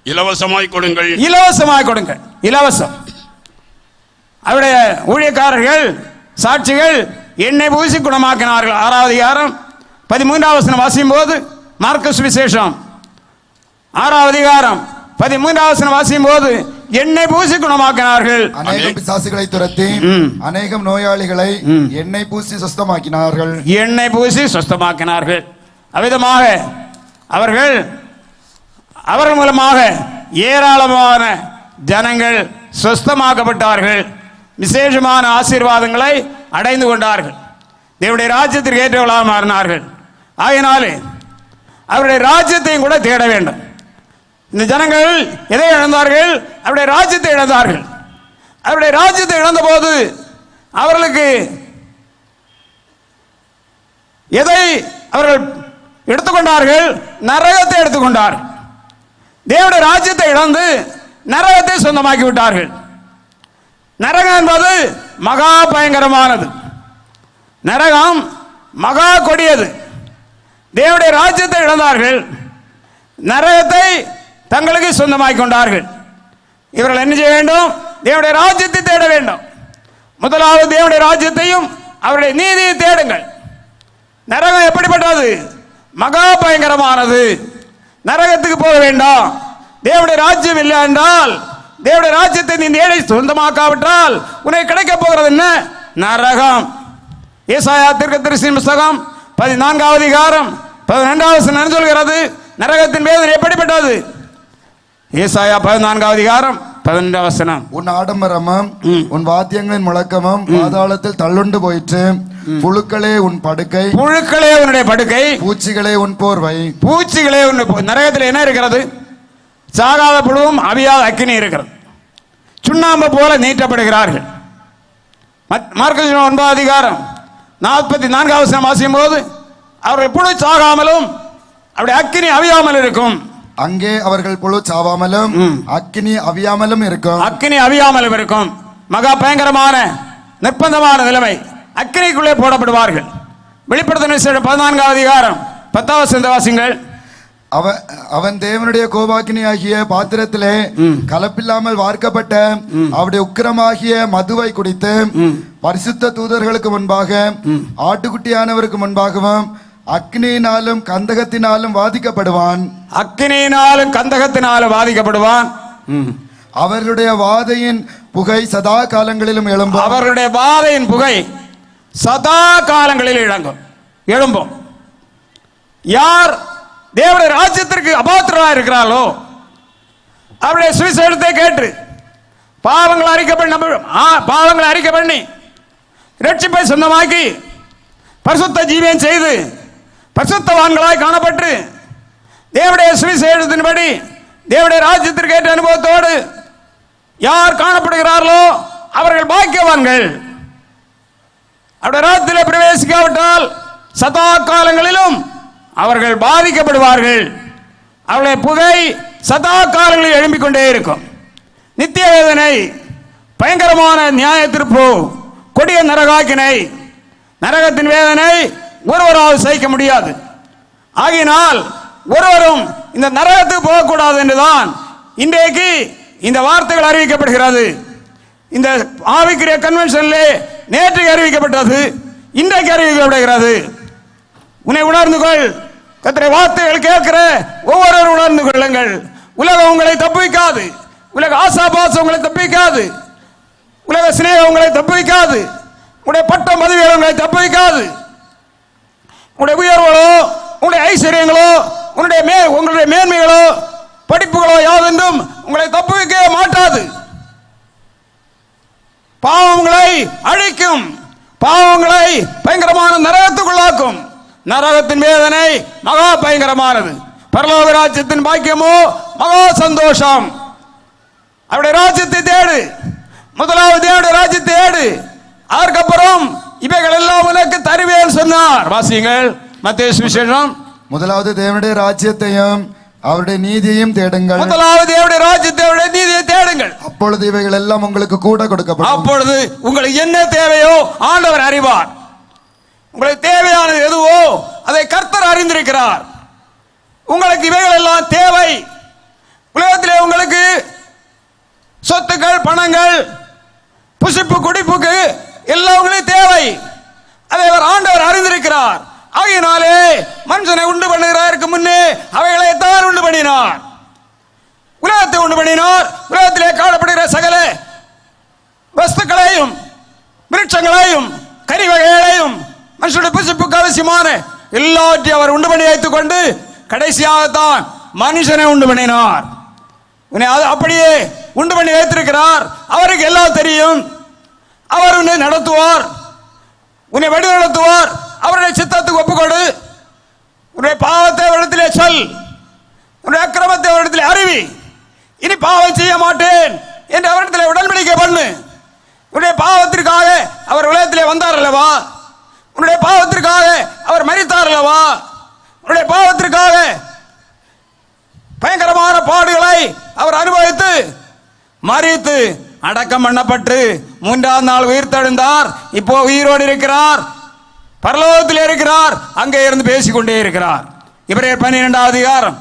இலவசமாய் கொடுங்கள், இலவசமாய் கொடுங்கள். இலவசம். அவருடைய ஊழியக்காரர்கள் சாட்சிகள் எண்ணெய் பூசி குணமாக்கினார்கள். 6வது அதிகாரம் 13வது வசனம் வாசிக்கும் போது, மார்க்கு சுவிசேஷம் 6வது அதிகாரம் 13வது வசனம் வாசிக்கும் போது, எண்ணெய் பூசி குணமாக்கினார்கள். அநேகம் பிசாசுகளை துரத்தி அநேகம் நோயாளிகளை எண்ணெய் பூசி சுத்தமாக்கினார்கள். எண்ணெய் பூசி சுத்தமாக்கினார்கள். அவ்விதமாக அவர்கள் மூலமாக ஏராளமான ஜனங்கள் சுத்தமாக்கப்பட்டார்கள். விசேஷமான ஆசீர்வாதங்களை அடைந்து கொண்டார்கள். தேவனுடைய ராஜ்யத்திற்கு ஏற்றவர்களாக மாறினார்கள். ஆகையினாலே அவருடைய ராஜ்யத்தையும் கூட தேட வேண்டும். இந்த ஜனங்கள் எதை இழந்தார்கள்? அவருடைய ராஜ்யத்தை இழந்தார்கள். அவருடைய ராஜ்யத்தை இழந்த போது அவர்களுக்கு எதை அவர்கள் எடுத்துக்கொண்டார்கள்? நரகத்தை எடுத்துக்கொண்டார்கள். தேவனுடைய ராஜ்யத்தை இழந்து நரகத்தை சொந்தமாக்கி விட்டார்கள். நரகம் என்பது மகா பயங்கரமானது. நரகம் மகா கொடியது. தேவனுடைய ராஜ்யத்தை இழந்தார்கள், நரகத்தை தங்களுக்கு சொந்தமாக்கி கொண்டார்கள். இவர்கள் என்ன செய்ய வேண்டும்? தேவனுடைய ராஜ்யத்தை தேட வேண்டும். முதலாவது தேவனுடைய ராஜ்யத்தையும் அவருடைய நீதியை தேடுங்கள். நரகம் எப்படிப்பட்டது? மகா பயங்கரமானது. நரகத்துக்கு போக வேண்டாம். தேவனுடைய ராஜ்யம் இல்லை என்றால், தேவனுடைய ராஜ்யத்தை நீ தேடி சொந்தமாக்காவிட்டால் உனக்கு கிடைக்க போகிறது என்ன? நரகம். ஏசாயா தீர்க்கதரிசியின் புத்தகம் 14வது அதிகாரம் 12வது வசனம் சொல்கிறது, நரகத்தின் வேதனை எப்படிப்பட்டது? ஏசாயா 14வது அதிகாரம் 12வது வசனம். உன் ஆடம்பரமும் உன் வாத்தியங்களின் முழக்கமும் பாதாளத்தில் தள்ளுண்டு போயிற்று. புழுக்களே உன் படுக்கை, புழுக்களே உன்னுடைய படுக்கை, பூச்சிகளே உன் போர்வை. பூச்சிகளே உன் நரகத்தில் என்ன இருக்கிறது? சாகாத புழுவும் அவியாத அக்கினி இருக்கிறது. சுண்ணாம்பு போல நீட்டப்படுகிறார்கள். மார்க்கு 9வது அதிகாரம் 44வது வசனம் வாசிக்கும் போது, அவர்கள் புழு சாகாமலும் அவருடைய அக்கினி அவியாமல் இருக்கும். அங்கே அவர்கள் புழு சாவாமலும் அக்கினி அவியாமலும் இருக்கும். அக்கினி அவியாமலும் இருக்கும். மகா பயங்கரமான நிர்பந்தமான நிலைமை. அக்கினிக்குள்ளே போடப்படுவார்கள். வெளிப்படுத்தின 14வது அதிகாரம் 10வது வசனத்தை வாசிங்கள். அவன் தேவனுடைய கோபாக்கினியாகிய பாத்திரத்திலே கலப்பில்லாமல் வார்க்கப்பட்ட அவருடைய உக்கிரமாகிய மதுவை குடித்து பரிசுத்த தூதர்களுக்கு முன்பாக ஆட்டுக்குட்டியானவருக்கு முன்பாகவும் அக்னியினாலும் கந்தகத்தினாலும் வாதிக்கப்படுவான். அக்னியினாலும் கந்தகத்தினாலும் வாதிக்கப்படுவான். அவர்களுடைய வாதையின் புகை சதா காலங்களிலும் எழும்பும். அவர்களுடைய வாதையின் புகை சதா காலங்களில் எழும்பும். யார் தேவனுடைய ராஜ்யத்திற்கு அபாத்திரராக இருக்கிறார்களோ அவருடைய சுவிசேஷத்தை கேட்டு பாவங்களை அறிக்கை பண்ணி இரட்சிப்பை சொந்தமாக்கி பரிசுத்த ஜீவியம் செய்து பரிசுத்தவான்களாய் காணப்பட்டு தேவனுடைய சுவிசேஷத்தின்படி தேவனுடைய ராஜ்யத்திற்கு ஏற்ற அனுபவத்தோடு யார் காணப்படுகிறார்களோ அவர்கள் பாக்கியவான்கள். அவருடைய ராஜ்யத்திலே பிரவேசிக்காவிட்டால் சதா காலங்களிலும் அவர்கள் பாதிக்கப்படுவார்கள். அவருடைய புகை சதா காலங்களில் எழும்பிக் கொண்டே இருக்கும். நித்திய வேதனை, பயங்கரமான நியாய தீர்ப்பு, கொடிய நரகாக்கினை, நரகத்தின் வேதனை ஒருவரால் சகிக்க முடியாது. ஆகினால் ஒருவரும் இந்த நரகத்துக்கு போகக்கூடாது என்றுதான் இன்றைக்கு இந்த வார்த்தைகள் அறிவிக்கப்படுகிறது. இந்த ஆவிக்குரிய கன்வென்ஷனிலே நேற்று அறிவிக்கப்பட்டது, இன்றைக்கு அறிவிக்கப்படுகிறது. உன்னை உணர்ந்து கொள். கர்த்தருடைய வார்த்தைகள் கேட்கிற ஒவ்வொருவரும் உணர்ந்து கொள்ளுங்கள். உலகம் உங்களை தப்புவிக்காது, உலக ஆசாபாசம் உங்களை தப்புவிக்காது, உலக சிநேகம் உங்களை தப்புவிக்காது, உங்களுடைய பட்டம் பதவிகள் உங்களை தப்புவிக்காது, உங்களுடைய உயர்வுகளோ உங்களுடைய ஐஸ்வர்யங்களோ உங்களுடைய மேன்மைகளோ படிப்புகளோ யாதென்றும் உங்களை தப்புவிக்கவே மாட்டாது. பாவங்களை அழிக்கும், பாவங்களை பயங்கரமான நரகத்துக்குள்ளாக்கும். நரகத்தின் வேதனை மகா பயங்கரமானது. பரலோக ராஜ்யத்தின் பாக்கியமோ மகா சந்தோஷம். அவருடைய ராஜ்யத்தை தேடு, முதலாவது தேவனுடைய ராஜ்யத்தை தேடு, அதற்கப்புறம் இவைகள் எல்லாம் உனக்கு தருவேன் சொன்னார். வாசியுங்கள் மத்தேயு சுவிசேஷம். முதலாவது தேவனுடைய ராஜ்யத்தையும் அவருடைய நீதியையும் தேடுங்கள். முதலாவது தேவனுடைய ராஜ்யத்தை அவருடைய நீதியை தேடுங்கள், அப்பொழுது இவைகள் எல்லாம் உங்களுக்கு கூட கொடுக்கப்படும். அப்பொழுது உங்களுக்கு என்ன தேவையோ ஆண்டவர் அறிவார். உங்களுக்கு தேவையானது எதுவோ அதை கர்த்தர் அறிந்திருக்கிறார். உங்களுக்கு இவைகள் எல்லாம் தேவை. உலகத்திலே உங்களுக்கு சொத்துக்கள், பணங்கள், புசிப்பு, குடிப்புக்கு எல்லாம் உங்களுக்கு தேவை. அதை அவர் ஆண்டவர் அறிந்திருக்கிறார். ஆகையினாலே மனுஷனை உண்டு பண்ணுகிறாருக்கு முன்னே அவைகளை தான் உண்டு பண்ணினார். உலகத்தை உண்டு பண்ணினார். உலகத்திலே காணப்படுகிற சகல வஸ்துக்களையும் விருட்சங்களையும் கறி வகைகளையும் மனுஷனுடைய புசிப்புக்கு அவசியமான எல்லாவற்றையும் அவர் உண்டு பண்ணி வைத்துக் கொண்டு கடைசியாகத்தான் மனுஷனை உண்டு பண்ணினார். அப்படியே உண்டு பண்ணி வைத்திருக்கிறார். அவருக்கு எல்லாம் தெரியும். அவர் உன்னை நடத்துவார், உன்னை வழி நடத்துவார். அவருடைய சித்தத்துக்கு ஒப்புக்கொடு. உன்னுடைய பாவத்தை இடத்திலே சொல், உன்னுடைய அக்கிரமத்தை இடத்திலே அறிவி. இனி பாவம் செய்ய மாட்டேன் என்று அவரிடத்தில் உடன்படிக்கை பண்ணு. உன்னுடைய பாவத்திற்காக அவர் உலகத்திலே வந்தார் அல்லவா? உன்னுடைய பாவத்திற்காக அவர் மரித்தார் அல்லவா? உன்னுடைய பாவத்திற்காக பயங்கரமான பாடுகளை அவர் அனுபவித்து மரித்து அடக்கம் பண்ணப்பட்டு மூன்றாம் நாள் உயிர் தெழுந்தார். இப்போ உயிரோடு இருக்கிறார், பரலோகத்தில் இருக்கிறார், அங்கே இருந்து பேசிக்கொண்டே இருக்கிறார். எபிரேயர் 12வது அதிகாரம்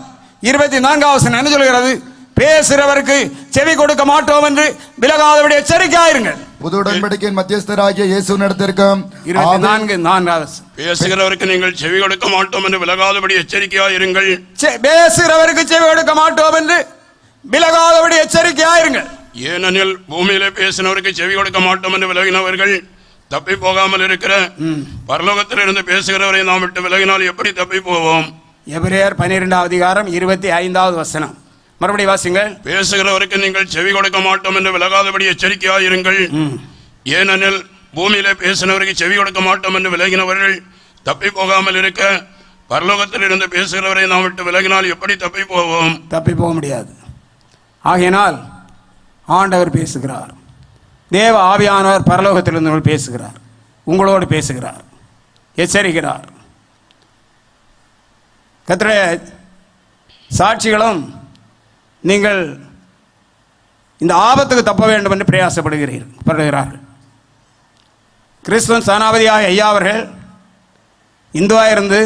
24வது வசனம் என்ன சொல்கிறது? பேசுகிறவருக்கு செவி கொடுக்க மாட்டோம் என்று விலகாதபடி எச்சரிக்கையாயிருங்கள். புது உடன்படிக்கையின் மத்தியஸ்தராகிய இயேசுவினிடத்திற்கும் 24 பேசுகிறவருக்கு நீங்கள் செவி கொடுக்க மாட்டோம் என்று விலகாதபடி எச்சரிக்கையாயிருங்கள். பேசுகிறவருக்கு செவி கொடுக்க மாட்டோம் என்று விலகாதபடி எச்சரிக்கையாயிருங்கள். ஏனெனில் பூமியிலே பேசினவருக்கு செவி கொடுக்க மாட்டோம் என்று விலகினவர்கள் தப்பி போகாமல் இருக்கிற பரலோகத்தில் இருந்து பேசுகிறவரை நாம் விட்டு விலகினால் எப்படி தப்பி போவோம்? எபிரேயர் 12வது அதிகாரம் 25வது வசனம் மறுபடியும் வாசிங்கள். பேசுகிறவருக்கு நீங்கள் செவி கொடுக்க மாட்டோம் என்று விலகாதபடி எச்சரிக்கையாயிருங்கள். ஏனெனில் பூமியிலே பேசினவருக்கு செவி கொடுக்க மாட்டோம் என்று விலகினவர்கள் தப்பி போகாமல் இருக்க பரலோகத்தில் இருந்து பேசுகிறவரை நாம் விட்டு விலகினால் எப்படி தப்பி போவோம்? தப்பி போக முடியாது. ஆகையினால் ஆண்டவர் பேசுகிறார். தேவ ஆவியானவர் பரலோகத்திலிருந்து பேசுகிறார், உங்களோடு பேசுகிறார், எச்சரிக்கிறார். கர்த்தருடைய சாட்சிகளும் நீங்கள் இந்த ஆபத்துக்கு தப்ப வேண்டும் என்று பிரயாசப்படுகிறார்கள். கிறிஸ்துவன் சனாபதியாக ஐயா அவர்கள் இந்துவாக இருந்து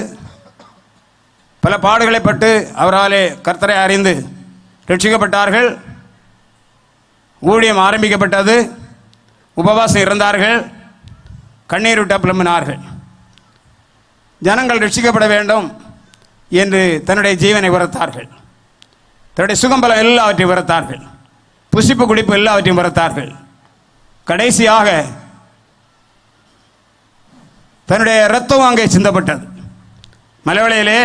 பல பாடுகளை பட்டு அவராலே கர்த்தரை அறிந்து ரட்சிக்கப்பட்டார்கள். ஊழியம் ஆரம்பிக்கப்பட்டது. உபவாசம் இருந்தார்கள், கண்ணீர் விட்டு புலம்பினார்கள். ஜனங்கள் ரட்சிக்கப்பட வேண்டும் என்று தன்னுடைய ஜீவனை உரத்தார்கள், தன்னுடைய சுகம்பலம் எல்லாவற்றையும் உரத்தார்கள். புசிப்பு குடிப்பு எல்லாவற்றையும் மறுத்தார்கள். கடைசியாக தன்னுடைய இரத்தம் அங்கே சிந்தப்பட்டது. மலைவளையிலே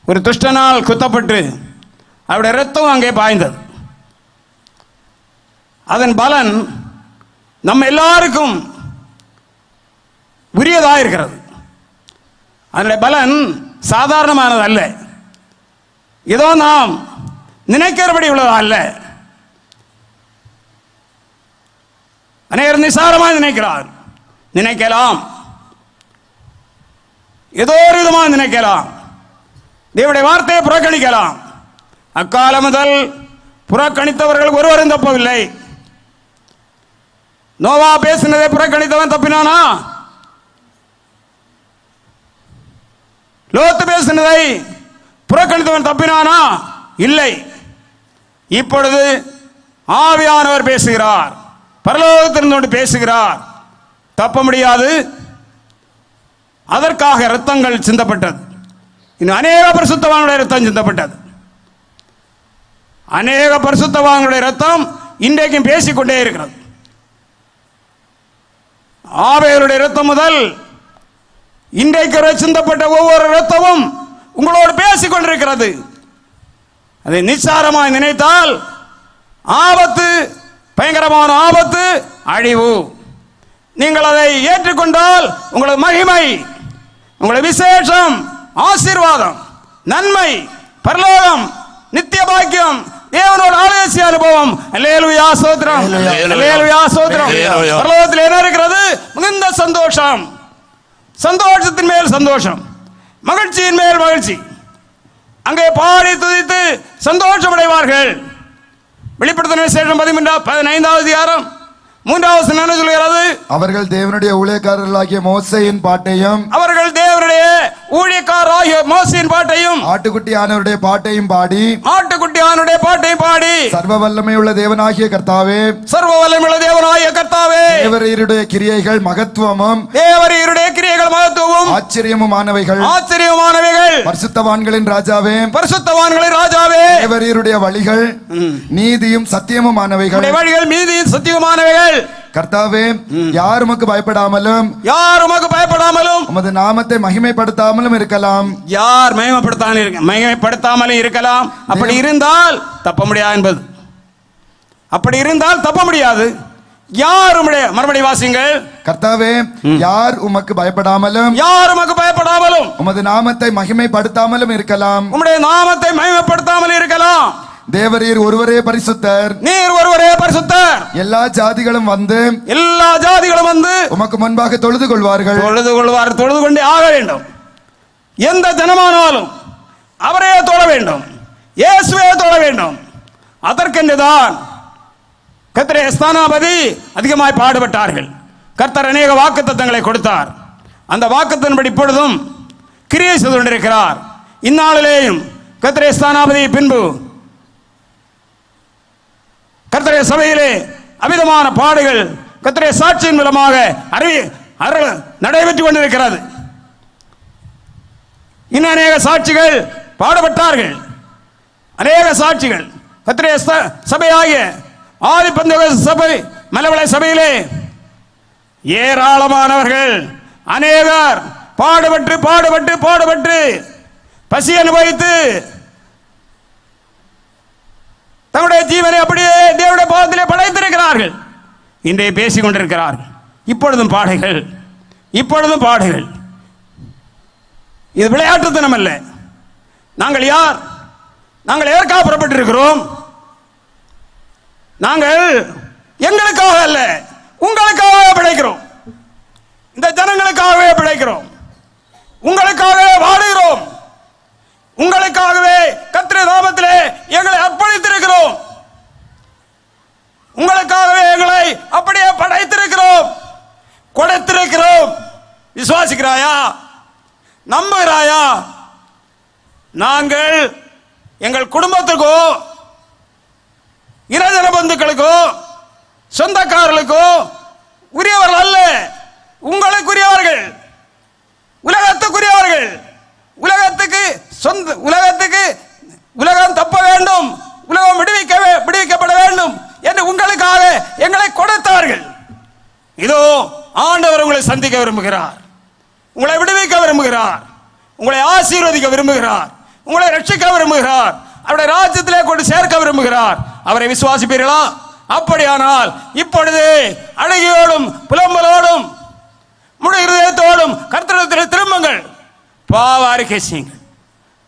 ஒரு துஷ்டனால் குத்தப்பட்டு அவருடைய இரத்தம் அங்கே பாய்ந்தது. அதன் பலன் நம்ம எல்லாருக்கும் உரியதாக இருக்கிறது. அதனுடைய பலன் சாதாரணமானது அல்ல, ஏதோ நாம் நினைக்கிறபடி உள்ளதா அல்ல. அநேகர் நிசாரமாக நினைக்கலாம், ஏதோ ஒரு விதமாக நினைக்கலாம், தேவனுடைய வார்த்தையை புறக்கணிக்கலாம். அக்காலம் முதல் புறக்கணித்தவர்கள் ஒருவரும் தப்பவில்லை. நோவா பேசினதை புறக்கணித்தவன் தப்பினானா? லோத்து பேசினதை புறக்கணித்தவன் தப்பினானா? இல்லை. இப்பொழுது ஆவியானவர் பேசுகிறார், பரலோகத்திலிருந்து பேசுகிறார். தப்ப முடியாது. அதற்காக இரத்தங்கள் சிந்தப்பட்டது. இன்னும் அநேக பரிசுத்தவான்களுடைய இரத்தம் சிந்தப்பட்டது. அநேக பரிசுத்தவான்களுடைய இரத்தம் இன்றைக்கும் பேசிக்கொண்டே இருக்கிறது. ஆபேலுடைய இரத்தம் முதல் இன்றைக்கு சிந்தப்பட்ட ஒவ்வொரு இரத்தமும் உங்களோடு பேசிக் கொண்டிருக்கிறது. அதை நிச்சாரமாக நினைத்தால் ஆபத்து, பயங்கரமான ஆபத்து, அழிவு. நீங்கள் அதை ஏற்றுக்கொண்டால் உங்களுக்கு மகிமை, உங்களுக்கு விசேஷம், ஆசீர்வாதம், நன்மை, பரலோகம், நித்திய பாக்கியம், தேவனோட ஆலோசனை அனுபவம். அல்லேலூயா ஸ்தோத்திரம், அல்லேலூயா ஸ்தோத்திரம். பரலோகத்தில் என்ன இருக்கிறது? மிகுந்த சந்தோஷம், சந்தோஷத்தின் மேல் சந்தோஷம், மகிழ்ச்சியின் மேல் மகிழ்ச்சி. அங்கே பாடி துதித்து சந்தோஷம் அடைவார்கள். வெளிப்படுத்தின விசேஷம் 15வது அதிகாரம் 3வது என்ன சொல்கிறது? அவர்கள் தேவனுடைய ஊழியக்காரர்களாகிய மோசேயின் பாட்டையும் ஆட்டுக்குட்டியானவருடைய பாட்டையும் பாடி சர்வ வல்லமையுள்ள தேவனாகிய கர்த்தாவே, தேவரீருடைய கிரியைகள் மகத்துவமும் ஆச்சரியமுமானவைகள், பரிசுத்தவான்களின் ராஜாவே, தேவரீருடைய வழிகள் நீதியும் சத்தியமுமானவைகள், கர்த்தாவே, யார் உமக்கு பயப்படாமலும் உமது நாமத்தை மகிமைப்படுத்தாமலும் இருக்கலாம். யார் மகிமைப்படுத்தாமலும் இருக்கலாம். அப்படி இருந்தால் தப்ப முடியாது என்பது. அப்படி இருந்தால் தப்ப முடியாது. யார் மறுபடி வாசிங்கள். கர்த்தாவே, யார் உமக்கு பயப்படாமலும் உமது நாமத்தை மகிமைப்படுத்தாமலும் இருக்கலாம். உம்முடைய நாமத்தை மகிமைப்படுத்தாமலும் இருக்கலாம். தேவரீர் ஒருவரே பரிசுத்தர், நீர் ஒருவரே பரிசுத்தர். எல்லா ஜாதிகளும் வந்து உமக்கு முன்பாக தொழுது கொள்வார்கள். தொழுது கொண்டே ஆக வேண்டும். எந்த ஜனமானாலும் அவரே தொழ வேண்டும், இயேசுவே தொழ வேண்டும். அதற்கென்றுதான் கர்த்தருடைய ஸ்தானாபதி அதிகமாய் பாடுபட்டார்கள். கர்த்தர் அநேக வாக்குத்தத்தங்களை கொடுத்தார். அந்த வாக்குத்தத்தின்படி இப்பொழுதும் கிரியை செய்து கொண்டிருக்கிறார். இந்நாளிலேயும் கர்த்தருடைய ஸ்தானாபதி பின்பு கர்த்தருடைய சபையிலே அமிதமான பாடுகள் கர்த்தருடைய சாட்சியின் மூலமாக நடைபெற்றுக் கொண்டிருக்கிறது. இன்னும் அநேக சாட்சிகள் பாடுபட்டார்கள். அநேக சாட்சிகள் கர்த்தருடைய சபையாகிய ஆதிபந்தேகோஸ்து சபை மலைவளை சபையிலே ஏராளமானவர்கள் அநேகர் பாடுபட்டு பசி அனுபவித்து தங்களுடைய ஜீவனை அப்படியே தேவனுடைய பாதத்திலே படைத்திருக்கிறார்கள். இன்றைய பேசிக் கொண்டிருக்கிறார்கள். இப்பொழுதும் பாடுகள். இது விளையாட்டுத்தனம் அல்ல. நாங்கள் யார்? நாங்கள் எதற்காக புறப்பட்டிருக்கிறோம்? நாங்கள் எங்களுக்காக அல்ல, உங்களுக்காகவே பிழைக்கிறோம். இந்த ஜனங்களுக்காகவே பிழைக்கிறோம். உங்களுக்காகவே வாழுகிறோம். உங்களுக்காகவே கர்த்தருடைய நாமத்திலே எங்களை அர்ப்பணித்திருக்கிறோம். உங்களுக்காகவே எங்களை அப்படியே படைத்திருக்கிறோம், கொடுத்திருக்கிறோம். விசுவாசிக்கிறாயா? நம்புகிறாயா? நாங்கள் எங்கள் குடும்பத்துக்கோ, இனஜன பந்துக்களுக்கோ, சொந்தக்காரர்களுக்கோ உரியவர்கள் அல்ல, உங்களுக்குரியவர்கள், உலகத்துக்குரியவர்கள். உலகத்துக்கு உலகம் தப்ப வேண்டும், உலகம் விடுவிக்கவே சந்திக்க விரும்புகிறார், உங்களை விடுவிக்க விரும்புகிறார், உங்களை ஆசீர்வதிக்க விரும்புகிறார், உங்களை ரட்சிக்க விரும்புகிறார், அவருடைய ராஜ்யத்திலே கொண்டு சேர்க்க விரும்புகிறார். அவரை விசுவாசிப்பீர்களா? அப்படியானால் இப்பொழுது அழகியோடும் புலம்பலோடும் முழு இருதயத்தோடும் கர்த்தரிடத்தில் திரும்புங்கள், பாவ அறிக்கை செய்யுங்கள்,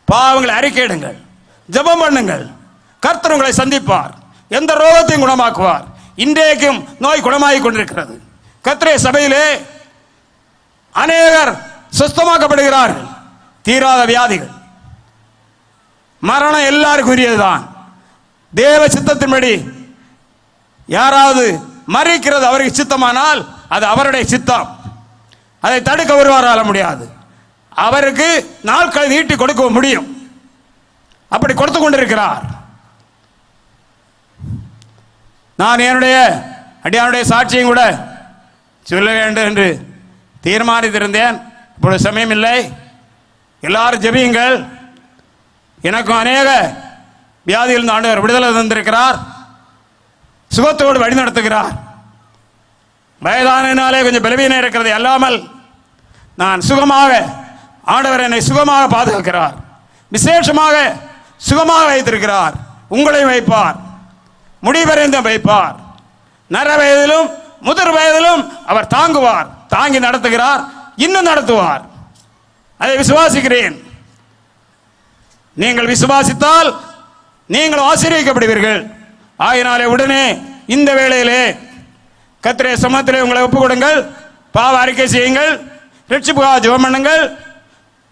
பாவங்களை அறிக்கையிடுங்கள், ஜெபம் பண்ணுங்கள். கர்த்தர் உங்களை சந்திப்பார், எந்த ரோகத்தையும் குணமாக்குவார். இன்றைக்கும் நோய் குணமாகிக் கொண்டிருக்கிறது. கர்த்தருடைய சபையிலே அநேகர் சுஸ்தமாக்கப்படுகிறார்கள். தீராத வியாதிகள், மரணம் எல்லாருக்கும் உரியதுதான். தேவ சித்தத்தின்படி யாராவது மறிக்கிறது அவருக்கு சித்தமானால் அது அவருடைய சித்தம். அதை தடுக்க ஒருவரால முடியாது. அவருக்கு நாட்களை நீட்டி கொடுக்க முடியும். அப்படி கொடுத்து கொண்டிருக்கிறார். நான் என்னுடைய அடியானுடைய சாட்சியும் கூட சொல்ல வேண்டும் என்று தீர்மானித்திருந்தேன். இப்பொழுது சமயம் இல்லை. எல்லாரும் ஜெபியுங்கள். எனக்கும் அநேக வியாதியில் ஆண்டவர் விடுதலை தந்திருக்கிறார், சுகத்தோடு வழி நடத்துகிறார். வயதானாலே கொஞ்சம் பலவீனம் இருக்கிறது அல்லாமல் நான் சுகமாக, ஆண்டவர் என்னை சுகமாக பாதுகாக்கிறார், விசேஷமாக சுகமாக வைத்திருக்கிறார். உங்களை வைப்பார், முடிவரைந்தும் வைப்பார். நர வயதிலும் முதிர் வயதிலும் அவர் தாங்குவார், தாங்கி நடத்துகிறார், இன்னும் நடத்துவார். அதை விசுவாசிக்கிறேன். நீங்கள் விசுவாசித்தால் நீங்கள் ஆசீர்வதிக்கப்படுவீர்கள். ஆகினாலே உடனே இந்த வேளையிலே கர்த்தருடைய சமூகத்திலே உங்களை ஒப்புக் கொடுங்கள், பாவ அறிக்கை செய்யுங்கள், ரட்சிப்புக்காக ஜெபம் பண்ணுங்கள்.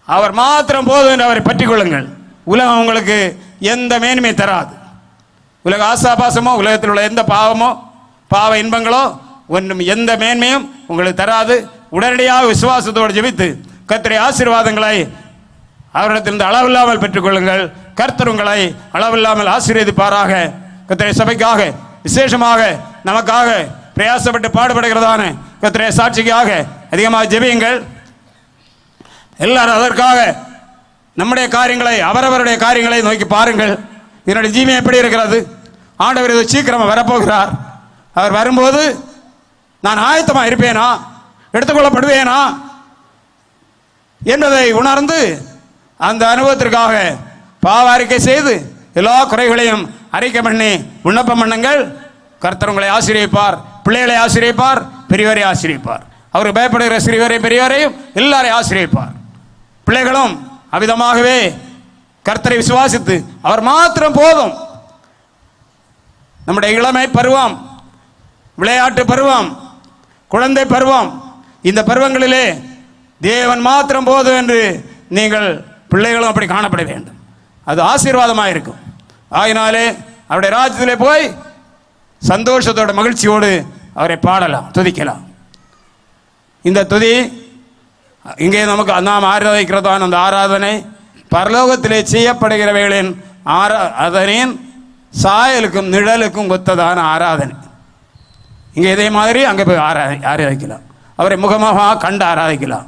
அவர் மாத்திரம் போதும் என்று அவரை பற்றிக் கொள்ளுங்கள். உலகம் உங்களுக்கு எந்த மேன்மை தராது. உலக ஆசாபாசமோ, உலகத்தில் உள்ள எந்த பாவமோ, பாவ இன்பங்களோ ஒன்றும் எந்த மேன்மையும் உங்களுக்கு தராது. உடனடியாக விசுவாசத்தோடு ஜெபித்து கர்த்தருடைய ஆசீர்வாதங்களை அவரிடத்திலிருந்து அளவில்லாமல் பெற்றுக்கொள்ளுங்கள். கர்த்தர் உங்களை அளவில்லாமல் ஆசீர்வதிப்பாராக. கர்த்தருடைய சபைக்காக, விசேஷமாக நமக்காக பிரயாசப்பட்டு பாடுபடுகிறதான கர்த்தருடைய சாட்சிக்காக அதிகமாக ஜெபியுங்கள். எல்லாரும் அதற்காக நம்முடைய காரியங்களை, அவரவருடைய காரியங்களை நோக்கி பாருங்கள். என்னுடைய ஜீவன் எப்படி இருக்கிறது? ஆண்டவர் இது சீக்கிரமாக வரப்போகிறார். அவர் வரும்போது நான் ஆயத்தமாக இருப்பேனா, எடுத்துக்கொள்ளப்படுவேனா என்பதை உணர்ந்து அந்த அனுபவத்திற்காக பாவ அறிக்கை செய்து எல்லா குறைகளையும் அறிக்கை பண்ணி விண்ணப்பம் பண்ணுங்கள். கர்த்தர் உங்களை ஆசீர்வதிப்பார், பிள்ளைகளை ஆசீர்வதிப்பார், பெரியவரை ஆசீர்வதிப்பார். அவர் பயப்படுகிற சிறியவரை பெரியவரையும் எல்லாரையும் ஆசீர்வதிப்பார். பிள்ளைகளும் அவ்விதமாகவே கர்த்தரை விசுவாசித்து அவர் மாத்திரம் போதும். நம்முடைய இளமை பருவம், விளையாட்டு பருவம், குழந்தை பருவம், இந்த பருவங்களிலே தேவன் மாத்திரம் போதும் என்று நீங்கள் பிள்ளைகளும் அப்படி காணப்பட வேண்டும். அது ஆசீர்வாதமாக இருக்கும். ஆகினாலே அவருடைய ராஜ்யத்திலே போய் சந்தோஷத்தோட மகிழ்ச்சியோடு அவரை பாடலாம், துதிக்கலாம். இந்த துதி இங்கே நமக்கு நாம் ஆராதிக்கிறதான அந்த ஆராதனை பரலோகத்திலே செய்யப்படுகிறவைகளின் ஆராதனையின் சாயலுக்கும் நிழலுக்கும் ஒத்ததான ஆராதனை. இங்கே இதே மாதிரி அங்கே போய் ஆராதிக்கலாம். அவரை முகமாக கண்டு ஆராதிக்கலாம்.